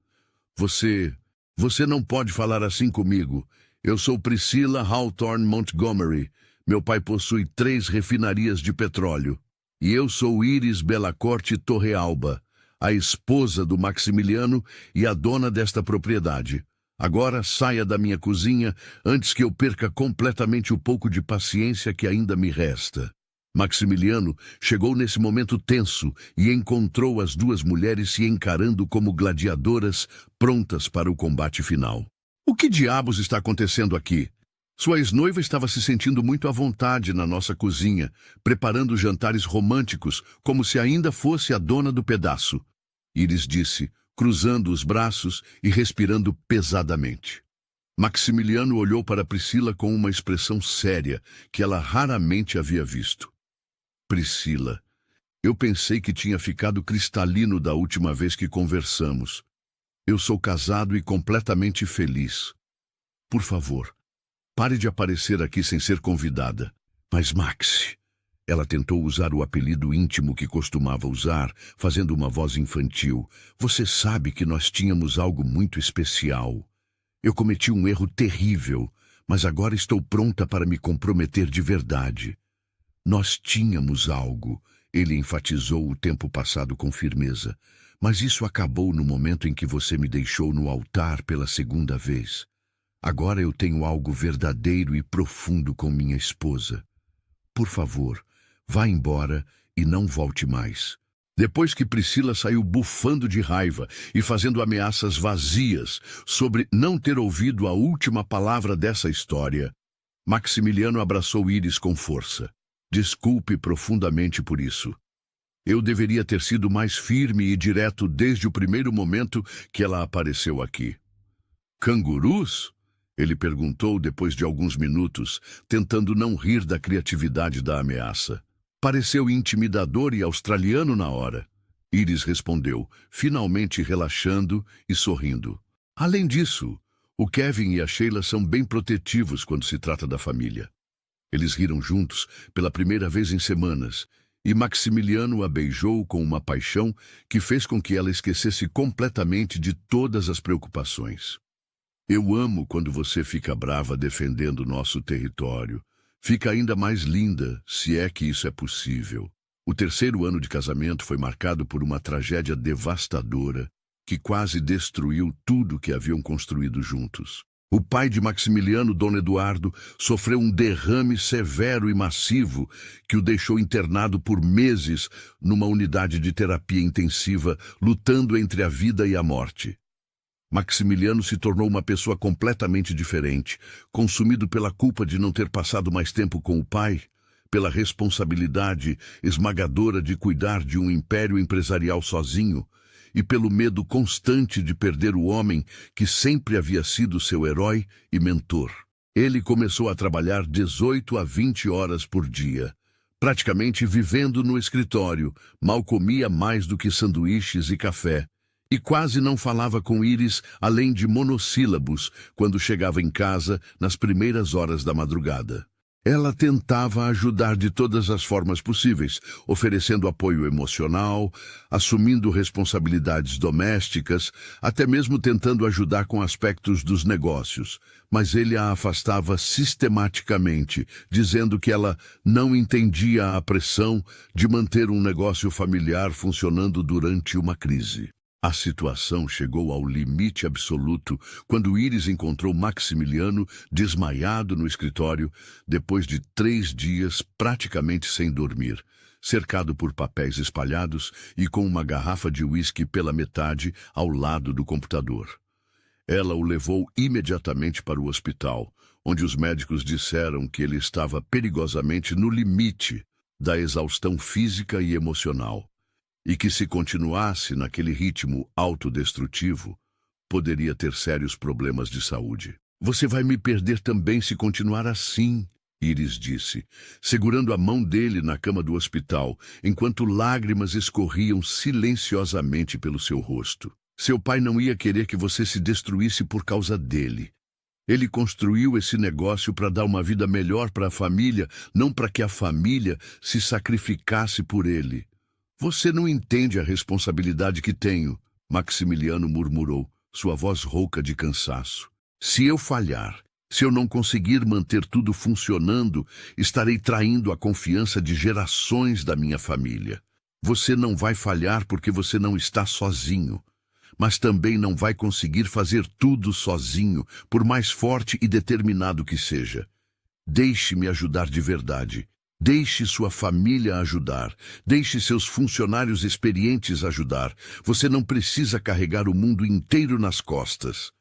Você não pode falar assim comigo. Eu sou Priscila Hawthorne Montgomery. Meu pai possui 3 refinarias de petróleo. E eu sou Iris Bellacorte Torrealba, a esposa do Maximiliano e a dona desta propriedade. Agora saia da minha cozinha antes que eu perca completamente o pouco de paciência que ainda me resta." Maximiliano chegou nesse momento tenso e encontrou as 2 mulheres se encarando como gladiadoras prontas para o combate final. "O que diabos está acontecendo aqui?" Sua ex-noiva estava se sentindo muito à vontade na nossa cozinha, preparando jantares românticos como se ainda fosse a dona do pedaço. Iris disse, cruzando os braços e respirando pesadamente. Maximiliano olhou para Priscila com uma expressão séria que ela raramente havia visto. "Priscila, eu pensei que tinha ficado cristalino da última vez que conversamos. Eu sou casado e completamente feliz. Por favor, pare de aparecer aqui sem ser convidada." "Mas Maxi..." Ela tentou usar o apelido íntimo que costumava usar, fazendo uma voz infantil. "Você sabe que nós tínhamos algo muito especial. Eu cometi um erro terrível, mas agora estou pronta para me comprometer de verdade." "Nós tínhamos algo", ele enfatizou o tempo passado com firmeza. "Mas isso acabou no momento em que você me deixou no altar pela segunda vez. Agora eu tenho algo verdadeiro e profundo com minha esposa. Por favor, vá embora e não volte mais." Depois que Priscila saiu bufando de raiva e fazendo ameaças vazias sobre não ter ouvido a última palavra dessa história, Maximiliano abraçou Iris com força. "Desculpe profundamente por isso. Eu deveria ter sido mais firme e direto desde o primeiro momento que ela apareceu aqui." "Cangurus?" ele perguntou depois de alguns minutos, tentando não rir da criatividade da ameaça. Pareceu intimidador e australiano na hora. Iris respondeu, finalmente relaxando e sorrindo. "Além disso, o Kevin e a Sheila são bem protetivos quando se trata da família." Eles riram juntos pela primeira vez em semanas, e Maximiliano a beijou com uma paixão que fez com que ela esquecesse completamente de todas as preocupações. "Eu amo quando você fica brava defendendo nosso território. Fica ainda mais linda, se é que isso é possível." O 3º ano de casamento foi marcado por uma tragédia devastadora que quase destruiu tudo que haviam construído juntos. O pai de Maximiliano, Dom Eduardo, sofreu um derrame severo e massivo que o deixou internado por meses numa unidade de terapia intensiva, lutando entre a vida e a morte. Maximiliano se tornou uma pessoa completamente diferente, consumido pela culpa de não ter passado mais tempo com o pai, pela responsabilidade esmagadora de cuidar de um império empresarial sozinho e pelo medo constante de perder o homem que sempre havia sido seu herói e mentor. Ele começou a trabalhar 18 a 20 horas por dia, praticamente vivendo no escritório, mal comia mais do que sanduíches e café, e quase não falava com Iris além de monossílabos quando chegava em casa nas primeiras horas da madrugada. Ela tentava ajudar de todas as formas possíveis, oferecendo apoio emocional, assumindo responsabilidades domésticas, até mesmo tentando ajudar com aspectos dos negócios. Mas ele a afastava sistematicamente, dizendo que ela não entendia a pressão de manter um negócio familiar funcionando durante uma crise. A situação chegou ao limite absoluto quando Iris encontrou Maximiliano desmaiado no escritório depois de 3 dias praticamente sem dormir, cercado por papéis espalhados e com uma garrafa de uísque pela metade ao lado do computador. Ela o levou imediatamente para o hospital, onde os médicos disseram que ele estava perigosamente no limite da exaustão física e emocional, e que se continuasse naquele ritmo autodestrutivo, poderia ter sérios problemas de saúde. Você vai me perder também se continuar assim, Iris disse, segurando a mão dele na cama do hospital, enquanto lágrimas escorriam silenciosamente pelo seu rosto. Seu pai não ia querer que você se destruísse por causa dele. Ele construiu esse negócio para dar uma vida melhor para a família, não para que a família se sacrificasse por ele. Você não entende a responsabilidade que tenho, Maximiliano murmurou, sua voz rouca de cansaço. Se eu falhar, se eu não conseguir manter tudo funcionando, estarei traindo a confiança de gerações da minha família. Você não vai falhar porque você não está sozinho, mas também não vai conseguir fazer tudo sozinho, por mais forte e determinado que seja. Deixe-me ajudar de verdade. Deixe sua família ajudar. Deixe seus funcionários experientes ajudar. Você não precisa carregar o mundo inteiro nas costas.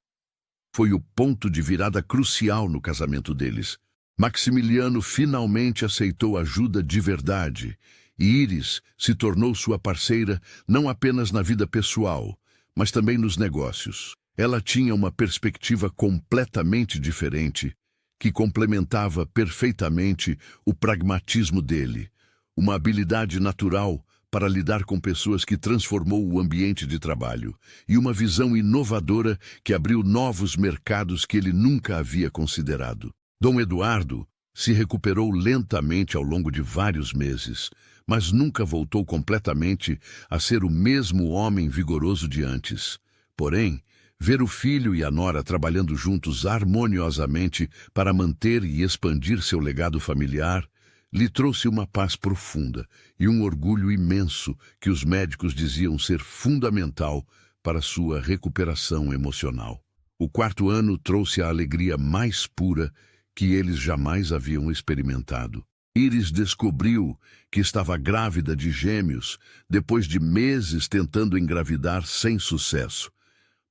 Foi o ponto de virada crucial no casamento deles. Maximiliano finalmente aceitou ajuda de verdade, e Iris se tornou sua parceira não apenas na vida pessoal, mas também nos negócios. Ela tinha uma perspectiva completamente diferente, que complementava perfeitamente o pragmatismo dele, uma habilidade natural para lidar com pessoas que transformou o ambiente de trabalho, e uma visão inovadora que abriu novos mercados que ele nunca havia considerado. Dom Eduardo se recuperou lentamente ao longo de vários meses, mas nunca voltou completamente a ser o mesmo homem vigoroso de antes. Porém, ver o filho e a nora trabalhando juntos harmoniosamente para manter e expandir seu legado familiar lhe trouxe uma paz profunda e um orgulho imenso que os médicos diziam ser fundamental para sua recuperação emocional. O 4º ano trouxe a alegria mais pura que eles jamais haviam experimentado. Iris descobriu que estava grávida de gêmeos depois de meses tentando engravidar sem sucesso.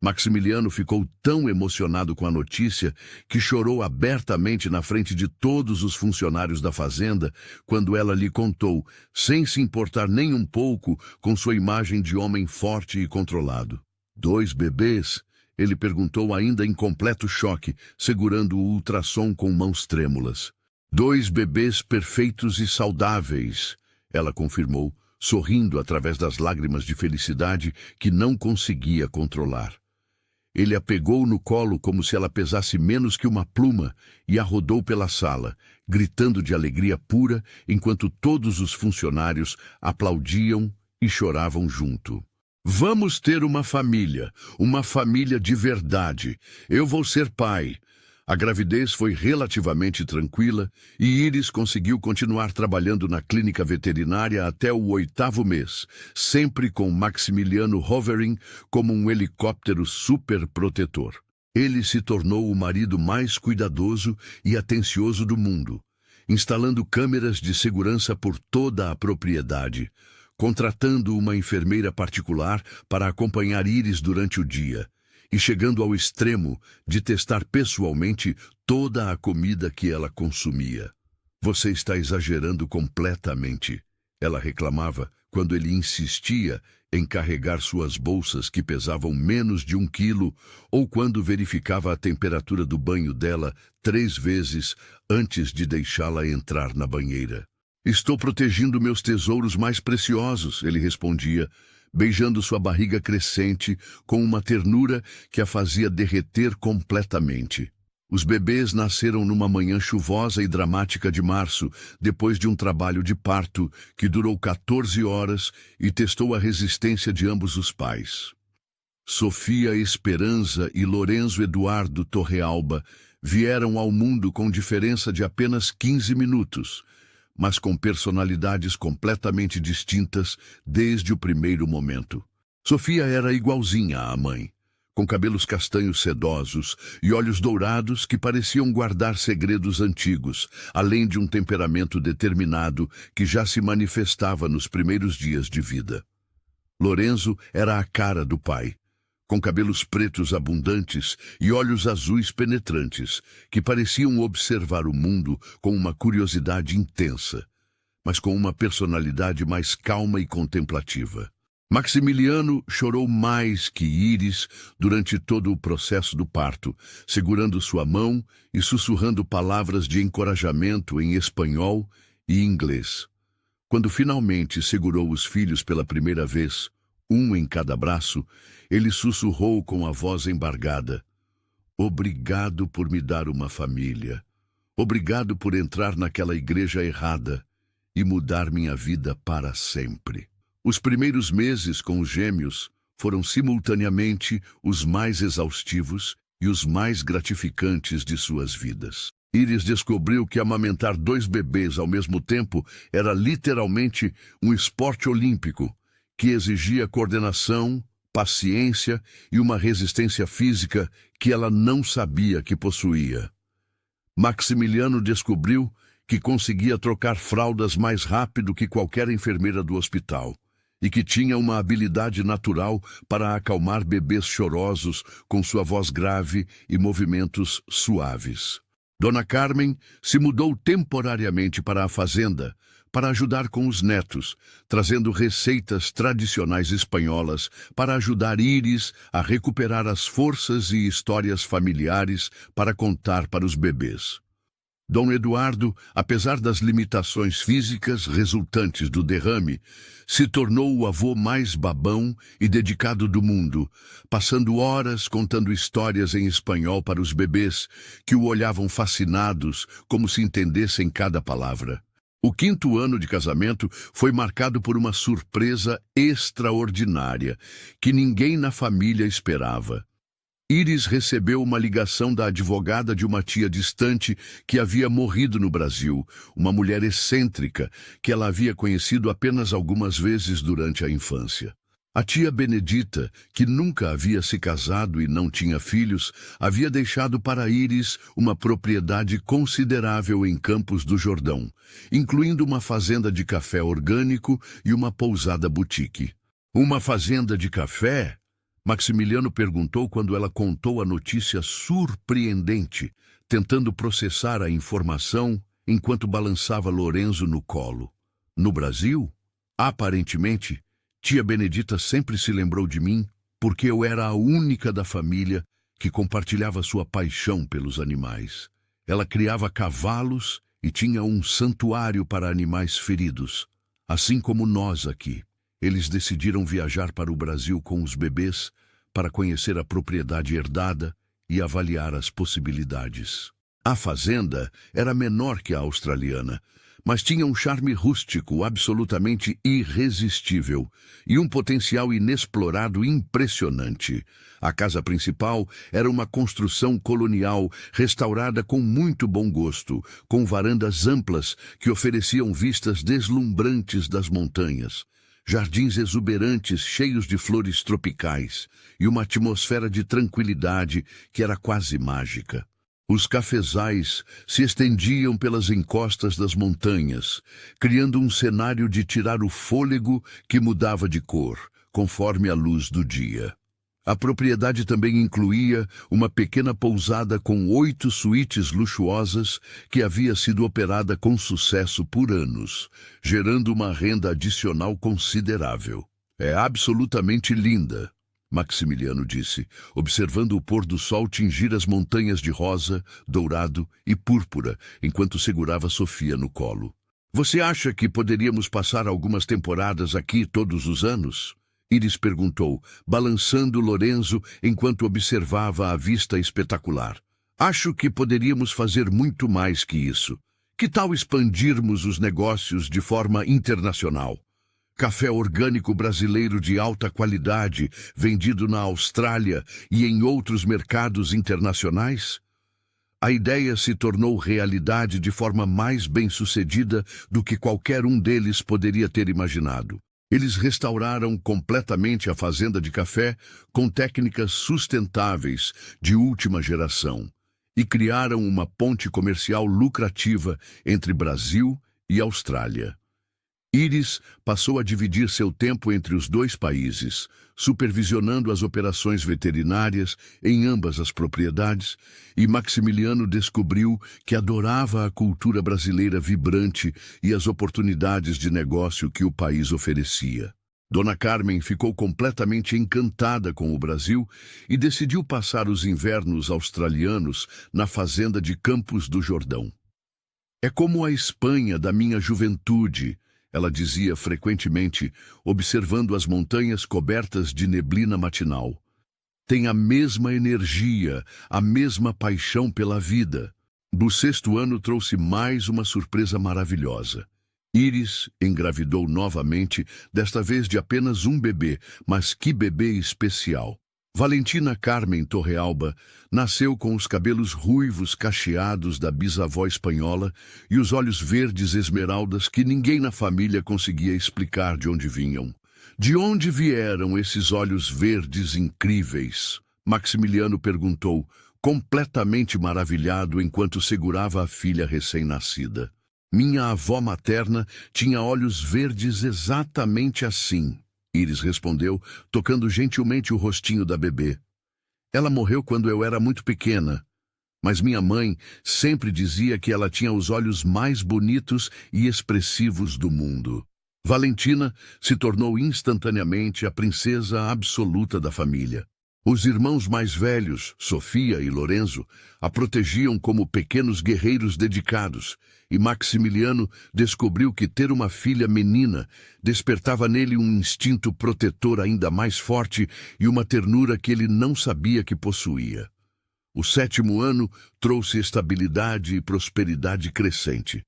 Maximiliano ficou tão emocionado com a notícia que chorou abertamente na frente de todos os funcionários da fazenda quando ela lhe contou, sem se importar nem um pouco com sua imagem de homem forte e controlado. 2 bebês? Ele perguntou ainda em completo choque, segurando o ultrassom com mãos trêmulas. 2 bebês perfeitos e saudáveis, ela confirmou, sorrindo através das lágrimas de felicidade que não conseguia controlar. Ele a pegou no colo como se ela pesasse menos que uma pluma e a rodou pela sala, gritando de alegria pura enquanto todos os funcionários aplaudiam e choravam junto. Vamos ter uma família de verdade. Eu vou ser pai. A gravidez foi relativamente tranquila e Iris conseguiu continuar trabalhando na clínica veterinária até o 8º mês, sempre com Maximiliano hovering como um helicóptero super protetor. Ele se tornou o marido mais cuidadoso e atencioso do mundo, instalando câmeras de segurança por toda a propriedade, contratando uma enfermeira particular para acompanhar Iris durante o dia, e chegando ao extremo de testar pessoalmente toda a comida que ela consumia. Você está exagerando completamente, ela reclamava quando ele insistia em carregar suas bolsas que pesavam menos de 1 quilo ou quando verificava a temperatura do banho dela 3 vezes antes de deixá-la entrar na banheira. Estou protegendo meus tesouros mais preciosos, ele respondia, beijando sua barriga crescente com uma ternura que a fazia derreter completamente. Os bebês nasceram numa manhã chuvosa e dramática de março, depois de um trabalho de parto que durou 14 horas e testou a resistência de ambos os pais. Sofia Esperanza e Lorenzo Eduardo Torrealba vieram ao mundo com diferença de apenas 15 minutos, mas com personalidades completamente distintas desde o primeiro momento. Sofia era igualzinha à mãe, com cabelos castanhos sedosos e olhos dourados que pareciam guardar segredos antigos, além de um temperamento determinado que já se manifestava nos primeiros dias de vida. Lorenzo era a cara do pai, com cabelos pretos abundantes e olhos azuis penetrantes, que pareciam observar o mundo com uma curiosidade intensa, mas com uma personalidade mais calma e contemplativa. Maximiliano chorou mais que Iris durante todo o processo do parto, segurando sua mão e sussurrando palavras de encorajamento em espanhol e inglês. Quando finalmente segurou os filhos pela primeira vez, um em cada braço, ele sussurrou com a voz embargada: "Obrigado por me dar uma família. Obrigado por entrar naquela igreja errada e mudar minha vida para sempre." Os primeiros meses com os gêmeos foram simultaneamente os mais exaustivos e os mais gratificantes de suas vidas. Iris descobriu que amamentar 2 bebês ao mesmo tempo era literalmente um esporte olímpico que exigia coordenação, paciência e uma resistência física que ela não sabia que possuía. Maximiliano descobriu que conseguia trocar fraldas mais rápido que qualquer enfermeira do hospital e que tinha uma habilidade natural para acalmar bebês chorosos com sua voz grave e movimentos suaves. Dona Carmen se mudou temporariamente para a fazenda para ajudar com os netos, trazendo receitas tradicionais espanholas para ajudar Iris a recuperar as forças e histórias familiares para contar para os bebês. Dom Eduardo, apesar das limitações físicas resultantes do derrame, se tornou o avô mais babão e dedicado do mundo, passando horas contando histórias em espanhol para os bebês, que o olhavam fascinados, como se entendessem cada palavra. O 5º ano de casamento foi marcado por uma surpresa extraordinária, que ninguém na família esperava. Iris recebeu uma ligação da advogada de uma tia distante que havia morrido no Brasil, uma mulher excêntrica que ela havia conhecido apenas algumas vezes durante a infância. A tia Benedita, que nunca havia se casado e não tinha filhos, havia deixado para Iris uma propriedade considerável em Campos do Jordão, incluindo uma fazenda de café orgânico e uma pousada boutique. Uma fazenda de café? Maximiliano perguntou quando ela contou a notícia surpreendente, tentando processar a informação enquanto balançava Lorenzo no colo. No Brasil, aparentemente, tia Benedita sempre se lembrou de mim porque eu era a única da família que compartilhava sua paixão pelos animais. Ela criava cavalos e tinha um santuário para animais feridos, assim como nós aqui. Eles decidiram viajar para o Brasil com os bebês para conhecer a propriedade herdada e avaliar as possibilidades. A fazenda era menor que a australiana, mas tinha um charme rústico absolutamente irresistível e um potencial inexplorado impressionante. A casa principal era uma construção colonial restaurada com muito bom gosto, com varandas amplas que ofereciam vistas deslumbrantes das montanhas, jardins exuberantes cheios de flores tropicais e uma atmosfera de tranquilidade que era quase mágica. Os cafezais se estendiam pelas encostas das montanhas, criando um cenário de tirar o fôlego que mudava de cor, conforme a luz do dia. A propriedade também incluía uma pequena pousada com 8 suítes luxuosas que havia sido operada com sucesso por anos, gerando uma renda adicional considerável. É absolutamente linda, Maximiliano disse, observando o pôr do sol tingir as montanhas de rosa, dourado e púrpura, enquanto segurava Sofia no colo. Você acha que poderíamos passar algumas temporadas aqui todos os anos? Iris perguntou, balançando Lorenzo enquanto observava a vista espetacular. Acho que poderíamos fazer muito mais que isso. Que tal expandirmos os negócios de forma internacional? Café orgânico brasileiro de alta qualidade, vendido na Austrália e em outros mercados internacionais? A ideia se tornou realidade de forma mais bem-sucedida do que qualquer um deles poderia ter imaginado. Eles restauraram completamente a fazenda de café com técnicas sustentáveis de última geração e criaram uma ponte comercial lucrativa entre Brasil e Austrália. Iris passou a dividir seu tempo entre os 2 países, supervisionando as operações veterinárias em ambas as propriedades, e Maximiliano descobriu que adorava a cultura brasileira vibrante e as oportunidades de negócio que o país oferecia. Dona Carmen ficou completamente encantada com o Brasil e decidiu passar os invernos australianos na fazenda de Campos do Jordão. É como a Espanha da minha juventude, ela dizia frequentemente, observando as montanhas cobertas de neblina matinal. Tem a mesma energia, a mesma paixão pela vida. Do 6º ano trouxe mais uma surpresa maravilhosa. Iris engravidou novamente, desta vez de apenas um bebê, mas que bebê especial. Valentina Carmen Torrealba nasceu com os cabelos ruivos cacheados da bisavó espanhola e os olhos verdes esmeraldas que ninguém na família conseguia explicar de onde vinham. De onde vieram esses olhos verdes incríveis? Maximiliano perguntou, completamente maravilhado enquanto segurava a filha recém-nascida. Minha avó materna tinha olhos verdes exatamente assim. Iris respondeu, tocando gentilmente o rostinho da bebê. Ela morreu quando eu era muito pequena, mas minha mãe sempre dizia que ela tinha os olhos mais bonitos e expressivos do mundo. Valentina se tornou instantaneamente a princesa absoluta da família. Os irmãos mais velhos, Sofia e Lorenzo, a protegiam como pequenos guerreiros dedicados, e Maximiliano descobriu que ter uma filha menina despertava nele um instinto protetor ainda mais forte e uma ternura que ele não sabia que possuía. O 7º ano trouxe estabilidade e prosperidade crescente.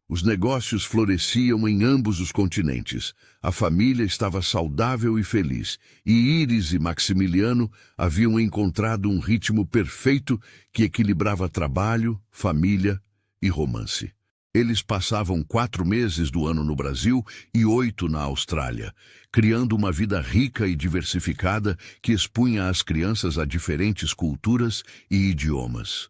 Os negócios floresciam em ambos os continentes. A família estava saudável e feliz, e Iris e Maximiliano haviam encontrado um ritmo perfeito que equilibrava trabalho, família e romance. Eles passavam 4 meses do ano no Brasil e 8 na Austrália, criando uma vida rica e diversificada que expunha as crianças a diferentes culturas e idiomas.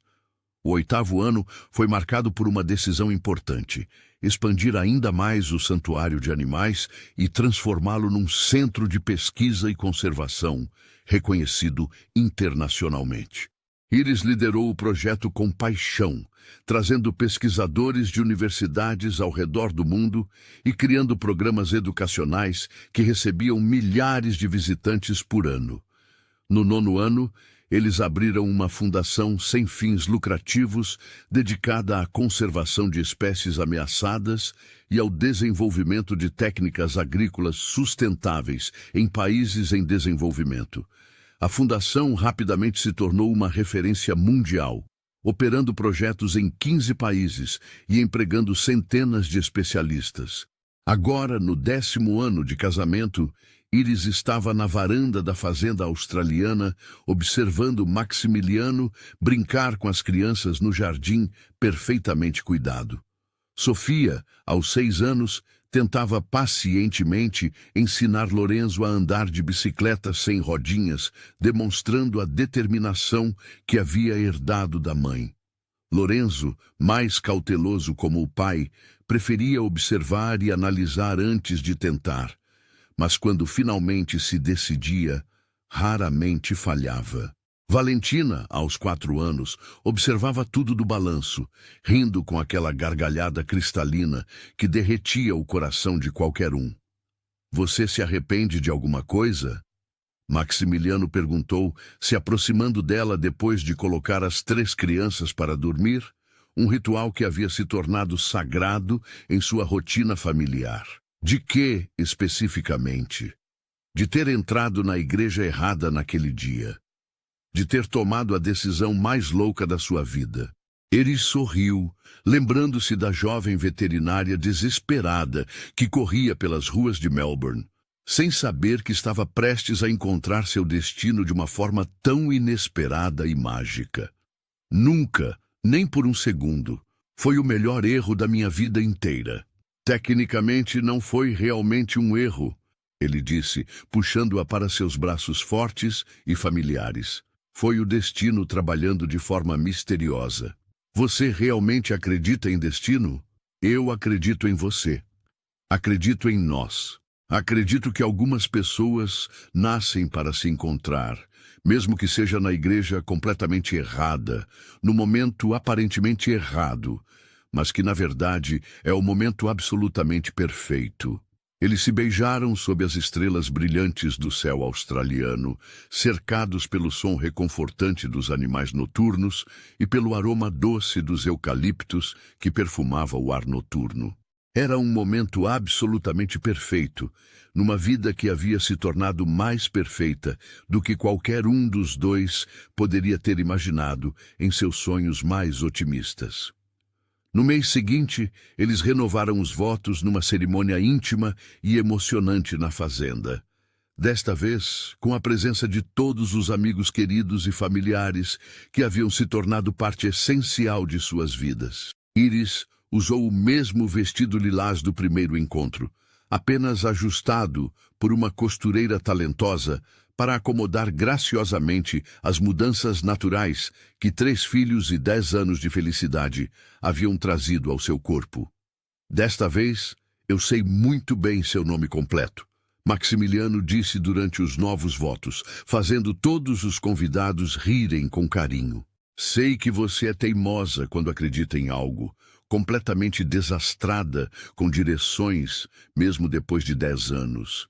O 8º ano foi marcado por uma decisão importante: expandir ainda mais o santuário de animais e transformá-lo num centro de pesquisa e conservação, reconhecido internacionalmente. Iris liderou o projeto com paixão, trazendo pesquisadores de universidades ao redor do mundo e criando programas educacionais que recebiam milhares de visitantes por ano. No 9º ano, eles abriram uma fundação sem fins lucrativos dedicada à conservação de espécies ameaçadas e ao desenvolvimento de técnicas agrícolas sustentáveis em países em desenvolvimento. A fundação rapidamente se tornou uma referência mundial, operando projetos em 15 países e empregando centenas de especialistas. Agora, no 10º ano de casamento, Iris estava na varanda da fazenda australiana, observando Maximiliano brincar com as crianças no jardim perfeitamente cuidado. Sofia, aos 6 anos, tentava pacientemente ensinar Lorenzo a andar de bicicleta sem rodinhas, demonstrando a determinação que havia herdado da mãe. Lorenzo, mais cauteloso como o pai, preferia observar e analisar antes de tentar. Mas quando finalmente se decidia, raramente falhava. Valentina, aos 4 anos, observava tudo do balanço, rindo com aquela gargalhada cristalina que derretia o coração de qualquer um. Você se arrepende de alguma coisa? Maximiliano perguntou, se aproximando dela depois de colocar as 3 crianças para dormir, um ritual que havia se tornado sagrado em sua rotina familiar. De que, especificamente? De ter entrado na igreja errada naquele dia. De ter tomado a decisão mais louca da sua vida. Iris sorriu, lembrando-se da jovem veterinária desesperada que corria pelas ruas de Melbourne, sem saber que estava prestes a encontrar seu destino de uma forma tão inesperada e mágica. Nunca, nem por um segundo, foi o melhor erro da minha vida inteira. Tecnicamente não foi realmente um erro, ele disse, puxando-a para seus braços fortes e familiares. Foi o destino trabalhando de forma misteriosa. Você realmente acredita em destino? Eu acredito em você. Acredito em nós. Acredito que algumas pessoas nascem para se encontrar, mesmo que seja na igreja completamente errada, no momento aparentemente errado, mas que na verdade é o momento absolutamente perfeito. Eles se beijaram sob as estrelas brilhantes do céu australiano, cercados pelo som reconfortante dos animais noturnos e pelo aroma doce dos eucaliptos que perfumava o ar noturno. Era um momento absolutamente perfeito, numa vida que havia se tornado mais perfeita do que qualquer um dos dois poderia ter imaginado em seus sonhos mais otimistas. No mês seguinte, eles renovaram os votos numa cerimônia íntima e emocionante na fazenda. Desta vez, com a presença de todos os amigos queridos e familiares que haviam se tornado parte essencial de suas vidas. Iris usou o mesmo vestido lilás do primeiro encontro, apenas ajustado por uma costureira talentosa para acomodar graciosamente as mudanças naturais que 3 filhos e 10 anos de felicidade haviam trazido ao seu corpo. Desta vez, eu sei muito bem seu nome completo, Maximiliano disse durante os novos votos, fazendo todos os convidados rirem com carinho. Sei que você é teimosa quando acredita em algo, completamente desastrada com direções, mesmo depois de 10 anos.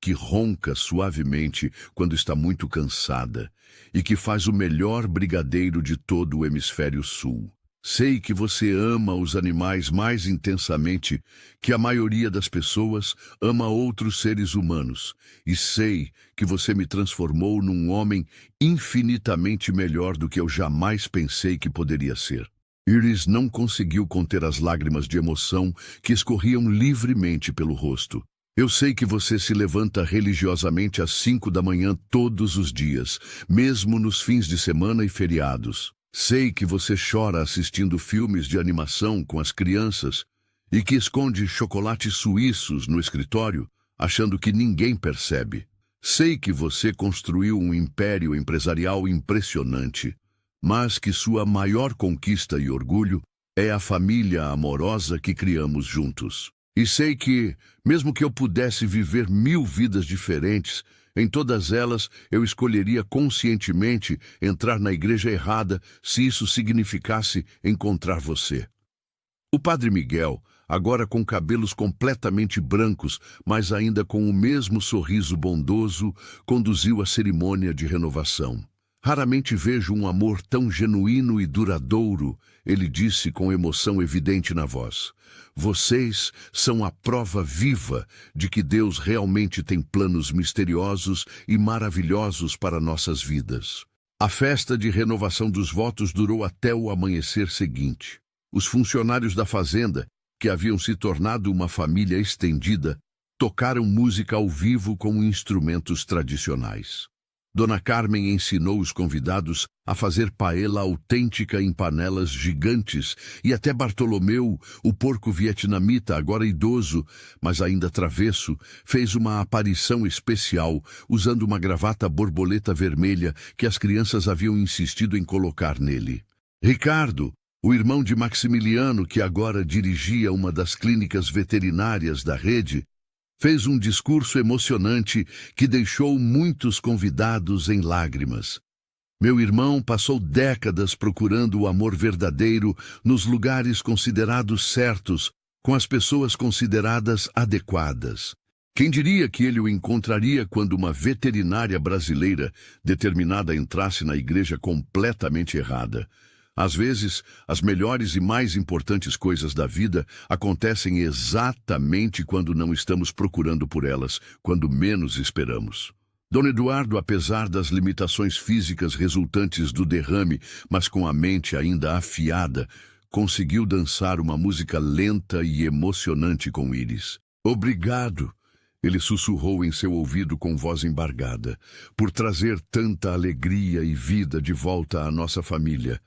Que ronca suavemente quando está muito cansada e que faz o melhor brigadeiro de todo o hemisfério sul. Sei que você ama os animais mais intensamente que a maioria das pessoas ama outros seres humanos, e sei que você me transformou num homem infinitamente melhor do que eu jamais pensei que poderia ser. Iris não conseguiu conter as lágrimas de emoção que escorriam livremente pelo rosto. Eu sei que você se levanta religiosamente às 5 da manhã todos os dias, mesmo nos fins de semana e feriados. Sei que você chora assistindo filmes de animação com as crianças e que esconde chocolates suíços no escritório, achando que ninguém percebe. Sei que você construiu um império empresarial impressionante, mas que sua maior conquista e orgulho é a família amorosa que criamos juntos. E sei que, mesmo que eu pudesse viver 1000 vidas diferentes, em todas elas eu escolheria conscientemente entrar na igreja errada se isso significasse encontrar você. O padre Miguel, agora com cabelos completamente brancos, mas ainda com o mesmo sorriso bondoso, conduziu a cerimônia de renovação. Raramente vejo um amor tão genuíno e duradouro, ele disse com emoção evidente na voz. Vocês são a prova viva de que Deus realmente tem planos misteriosos e maravilhosos para nossas vidas. A festa de renovação dos votos durou até o amanhecer seguinte. Os funcionários da fazenda, que haviam se tornado uma família estendida, tocaram música ao vivo com instrumentos tradicionais. Dona Carmen ensinou os convidados a fazer paella autêntica em panelas gigantes e até Bartolomeu, o porco vietnamita, agora idoso, mas ainda travesso, fez uma aparição especial usando uma gravata borboleta vermelha que as crianças haviam insistido em colocar nele. Ricardo, o irmão de Maximiliano, que agora dirigia uma das clínicas veterinárias da rede, Fez um discurso emocionante que deixou muitos convidados em lágrimas. Meu irmão passou décadas procurando o amor verdadeiro nos lugares considerados certos, com as pessoas consideradas adequadas. Quem diria que ele o encontraria quando uma veterinária brasileira determinada entrasse na igreja completamente errada? Às vezes, as melhores e mais importantes coisas da vida acontecem exatamente quando não estamos procurando por elas, quando menos esperamos. Dom Eduardo, apesar das limitações físicas resultantes do derrame, mas com a mente ainda afiada, conseguiu dançar uma música lenta e emocionante com Iris. Obrigado, ele sussurrou em seu ouvido com voz embargada, por trazer tanta alegria e vida de volta à nossa família.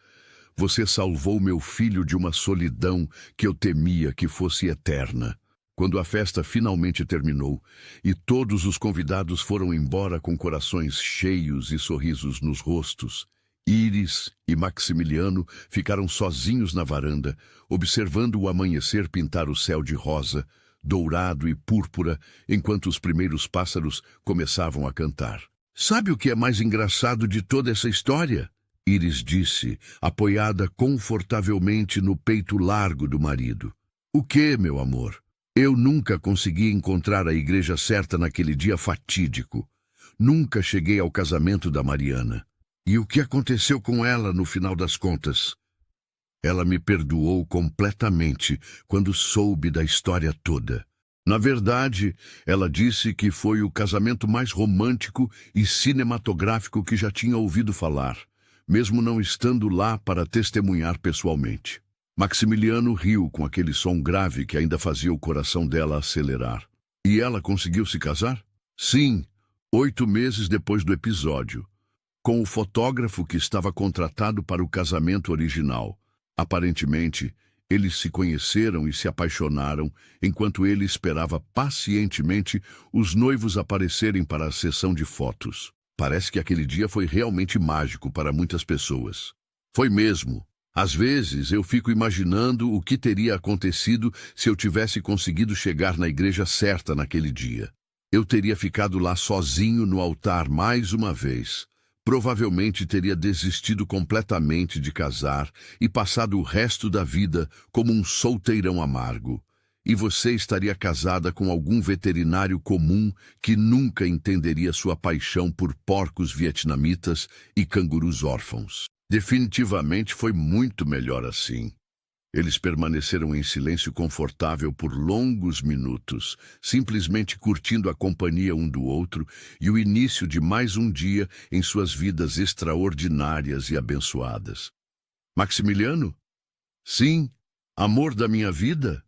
Você salvou meu filho de uma solidão que eu temia que fosse eterna. Quando a festa finalmente terminou e todos os convidados foram embora com corações cheios e sorrisos nos rostos, Iris e Maximiliano ficaram sozinhos na varanda, observando o amanhecer pintar o céu de rosa, dourado e púrpura, enquanto os primeiros pássaros começavam a cantar. Sabe o que é mais engraçado de toda essa história? Iris disse, apoiada confortavelmente no peito largo do marido. O que, meu amor? Eu nunca consegui encontrar a igreja certa naquele dia fatídico. Nunca cheguei ao casamento da Mariana. E o que aconteceu com ela no final das contas? Ela me perdoou completamente quando soube da história toda. Na verdade, ela disse que foi o casamento mais romântico e cinematográfico que já tinha ouvido falar, mesmo não estando lá para testemunhar pessoalmente. Maximiliano riu com aquele som grave que ainda fazia o coração dela acelerar. E ela conseguiu se casar? Sim, 8 meses depois do episódio, com o fotógrafo que estava contratado para o casamento original. Aparentemente, eles se conheceram e se apaixonaram enquanto ele esperava pacientemente os noivos aparecerem para a sessão de fotos. Parece que aquele dia foi realmente mágico para muitas pessoas. Foi mesmo. Às vezes eu fico imaginando o que teria acontecido se eu tivesse conseguido chegar na igreja certa naquele dia. Eu teria ficado lá sozinho no altar mais uma vez. Provavelmente teria desistido completamente de casar e passado o resto da vida como um solteirão amargo. E você estaria casada com algum veterinário comum que nunca entenderia sua paixão por porcos vietnamitas e cangurus órfãos. Definitivamente foi muito melhor assim. Eles permaneceram em silêncio confortável por longos minutos, simplesmente curtindo a companhia um do outro e o início de mais um dia em suas vidas extraordinárias e abençoadas. Maximiliano? Sim, amor da minha vida?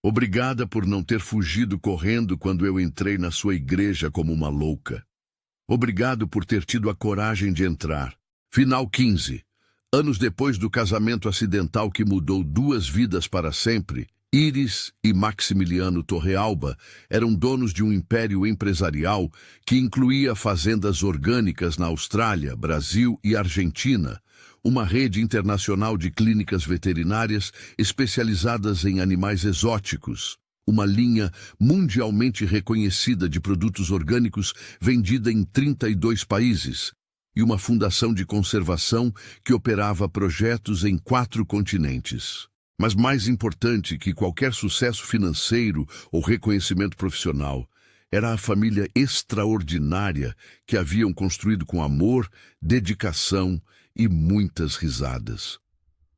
Obrigada por não ter fugido correndo quando eu entrei na sua igreja como uma louca. Obrigado por ter tido a coragem de entrar. Final 15. Anos depois do casamento acidental que mudou 2 vidas para sempre, Iris e Maximiliano Torrealba eram donos de um império empresarial que incluía fazendas orgânicas na Austrália, Brasil e Argentina, uma rede internacional de clínicas veterinárias especializadas em animais exóticos, uma linha mundialmente reconhecida de produtos orgânicos vendida em 32 países, e uma fundação de conservação que operava projetos em 4 continentes. Mas mais importante que qualquer sucesso financeiro ou reconhecimento profissional, era a família extraordinária que haviam construído com amor, dedicação e muitas risadas.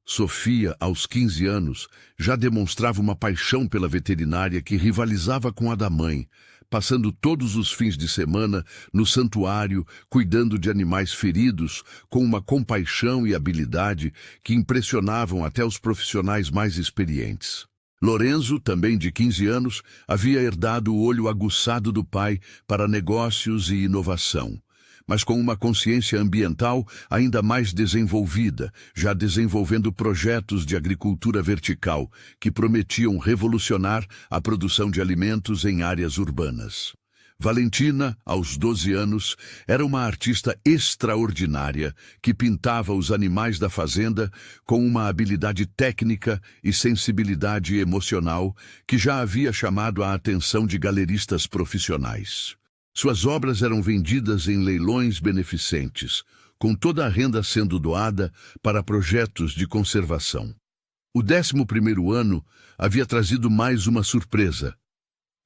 Sofia, aos 15 anos, já demonstrava uma paixão pela veterinária que rivalizava com a da mãe, passando todos os fins de semana no santuário, cuidando de animais feridos, com uma compaixão e habilidade que impressionavam até os profissionais mais experientes. Lorenzo, também de 15 anos, havia herdado o olho aguçado do pai para negócios e inovação, mas com uma consciência ambiental ainda mais desenvolvida, já desenvolvendo projetos de agricultura vertical que prometiam revolucionar a produção de alimentos em áreas urbanas. Valentina, aos 12 anos, era uma artista extraordinária que pintava os animais da fazenda com uma habilidade técnica e sensibilidade emocional que já havia chamado a atenção de galeristas profissionais. Suas obras eram vendidas em leilões beneficentes, com toda a renda sendo doada para projetos de conservação. O 11º ano havia trazido mais uma surpresa.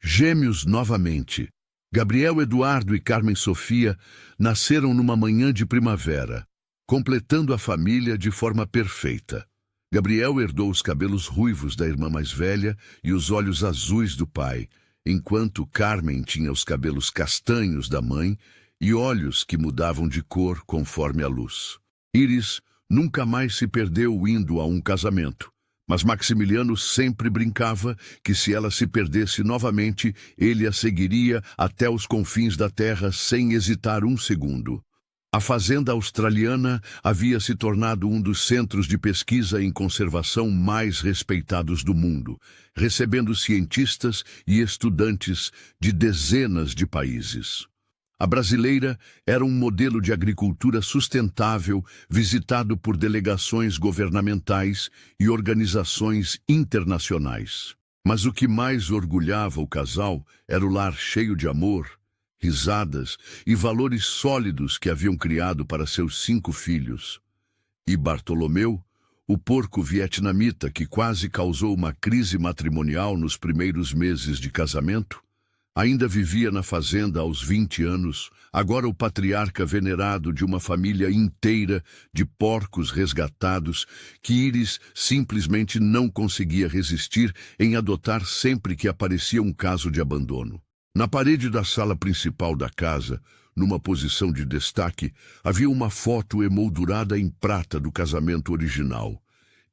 Gêmeos novamente. Gabriel Eduardo e Carmen Sofia nasceram numa manhã de primavera, completando a família de forma perfeita. Gabriel herdou os cabelos ruivos da irmã mais velha e os olhos azuis do pai, enquanto Carmen tinha os cabelos castanhos da mãe e olhos que mudavam de cor conforme a luz. Iris nunca mais se perdeu indo a um casamento. Mas Maximiliano sempre brincava que se ela se perdesse novamente, ele a seguiria até os confins da terra sem hesitar um segundo. A fazenda australiana havia se tornado um dos centros de pesquisa em conservação mais respeitados do mundo, recebendo cientistas e estudantes de dezenas de países. A brasileira era um modelo de agricultura sustentável visitado por delegações governamentais e organizações internacionais. Mas o que mais orgulhava o casal era o lar cheio de amor, risadas e valores sólidos que haviam criado para seus 5 filhos. E Bartolomeu, o porco vietnamita que quase causou uma crise matrimonial nos primeiros meses de casamento, ainda vivia na fazenda aos 20 anos, agora o patriarca venerado de uma família inteira de porcos resgatados que Iris simplesmente não conseguia resistir em adotar sempre que aparecia um caso de abandono. Na parede da sala principal da casa, numa posição de destaque, havia uma foto emoldurada em prata do casamento original.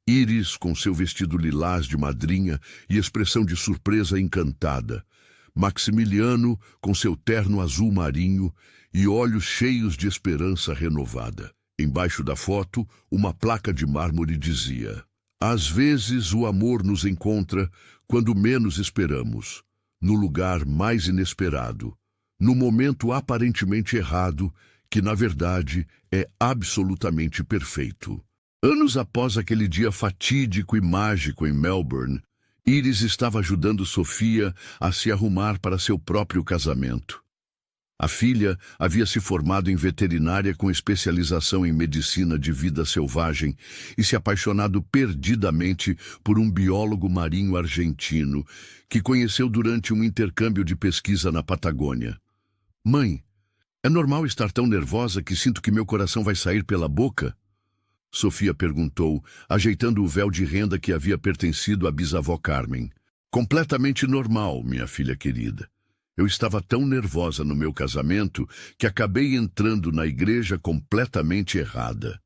Iris com seu vestido lilás de madrinha e expressão de surpresa encantada. Maximiliano, com seu terno azul marinho e olhos cheios de esperança renovada. Embaixo da foto, uma placa de mármore dizia: "Às vezes o amor nos encontra quando menos esperamos, no lugar mais inesperado, no momento aparentemente errado, que na verdade é absolutamente perfeito." Anos após aquele dia fatídico e mágico em Melbourne, Iris estava ajudando Sofia a se arrumar para seu próprio casamento. A filha havia se formado em veterinária com especialização em medicina de vida selvagem e se apaixonado perdidamente por um biólogo marinho argentino que conheceu durante um intercâmbio de pesquisa na Patagônia. "Mãe, é normal estar tão nervosa que sinto que meu coração vai sair pela boca?" Sofia perguntou, ajeitando o véu de renda que havia pertencido à bisavó Carmen. "Completamente normal, minha filha querida. Eu estava tão nervosa no meu casamento que acabei entrando na igreja completamente errada."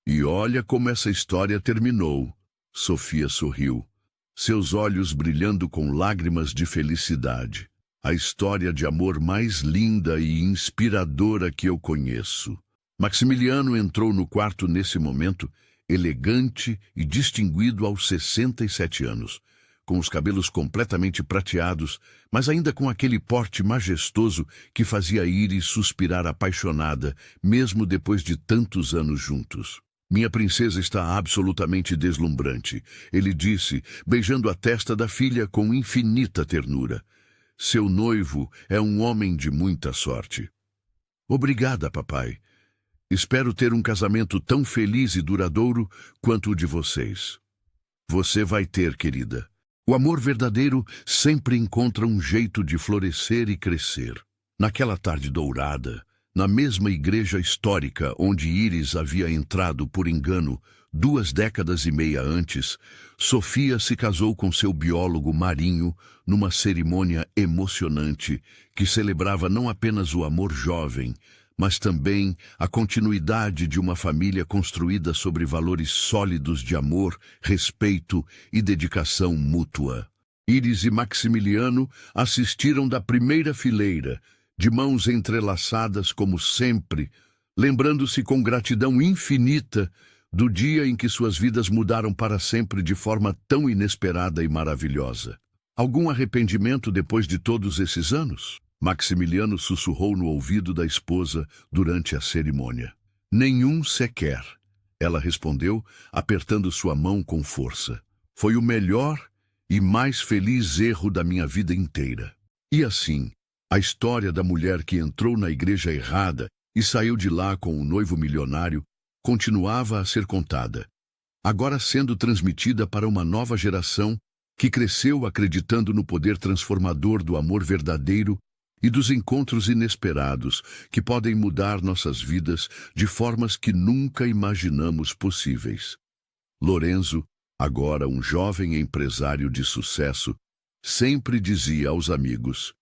"E olha como essa história terminou." Sofia sorriu, seus olhos brilhando com lágrimas de felicidade. "A história de amor mais linda e inspiradora que eu conheço." Maximiliano entrou no quarto nesse momento, elegante e distinguido aos 67 anos, com os cabelos completamente prateados, mas ainda com aquele porte majestoso que fazia Iris suspirar apaixonada, mesmo depois de tantos anos juntos. "Minha princesa está absolutamente deslumbrante", ele disse, beijando a testa da filha com infinita ternura. "Seu noivo é um homem de muita sorte." "Obrigada, papai. Espero ter um casamento tão feliz e duradouro quanto o de vocês." "Você vai ter, querida. O amor verdadeiro sempre encontra um jeito de florescer e crescer." Naquela tarde dourada, na mesma igreja histórica onde Iris havia entrado por engano 2 décadas e meia antes, Sofia se casou com seu biólogo marinho numa cerimônia emocionante que celebrava não apenas o amor jovem, mas também a continuidade de uma família construída sobre valores sólidos de amor, respeito e dedicação mútua. Iris e Maximiliano assistiram da primeira fileira, de mãos entrelaçadas como sempre, lembrando-se com gratidão infinita do dia em que suas vidas mudaram para sempre de forma tão inesperada e maravilhosa. Algum arrependimento depois de todos esses anos? Maximiliano sussurrou no ouvido da esposa durante a cerimônia. Nenhum sequer, ela respondeu, apertando sua mão com força. Foi o melhor e mais feliz erro da minha vida inteira. E assim, a história da mulher que entrou na igreja errada e saiu de lá com um noivo milionário continuava a ser contada, agora sendo transmitida para uma nova geração que cresceu acreditando no poder transformador do amor verdadeiro e dos encontros inesperados que podem mudar nossas vidas de formas que nunca imaginamos possíveis. Lorenzo, agora um jovem empresário de sucesso, sempre dizia aos amigos: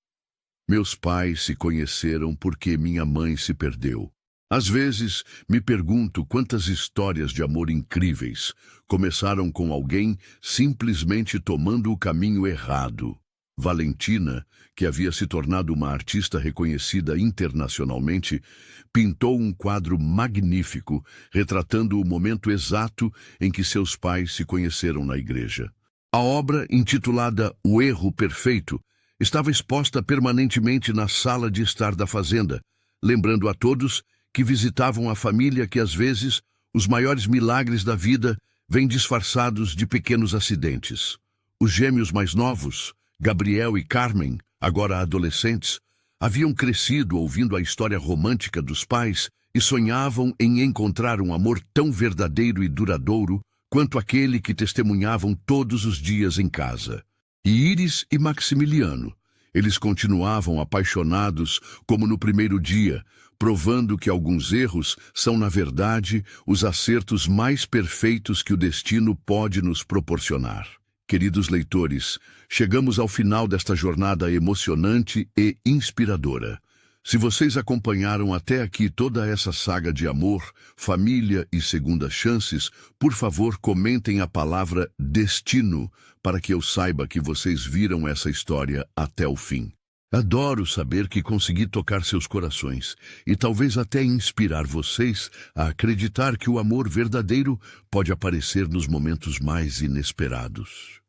meus pais se conheceram porque minha mãe se perdeu. Às vezes, me pergunto quantas histórias de amor incríveis começaram com alguém simplesmente tomando o caminho errado. Valentina, que havia se tornado uma artista reconhecida internacionalmente, pintou um quadro magnífico, retratando o momento exato em que seus pais se conheceram na igreja. A obra, intitulada O Erro Perfeito, estava exposta permanentemente na sala de estar da fazenda, lembrando a todos que visitavam a família que, às vezes, os maiores milagres da vida vêm disfarçados de pequenos acidentes. Os gêmeos mais novos, Gabriel e Carmen, agora adolescentes, haviam crescido ouvindo a história romântica dos pais e sonhavam em encontrar um amor tão verdadeiro e duradouro quanto aquele que testemunhavam todos os dias em casa. E Iris e Maximiliano, eles continuavam apaixonados como no primeiro dia, provando que alguns erros são, na verdade, os acertos mais perfeitos que o destino pode nos proporcionar. Queridos leitores, chegamos ao final desta jornada emocionante e inspiradora. Se vocês acompanharam até aqui toda essa saga de amor, família e segundas chances, por favor comentem a palavra destino para que eu saiba que vocês viram essa história até o fim. Adoro saber que consegui tocar seus corações e talvez até inspirar vocês a acreditar que o amor verdadeiro pode aparecer nos momentos mais inesperados.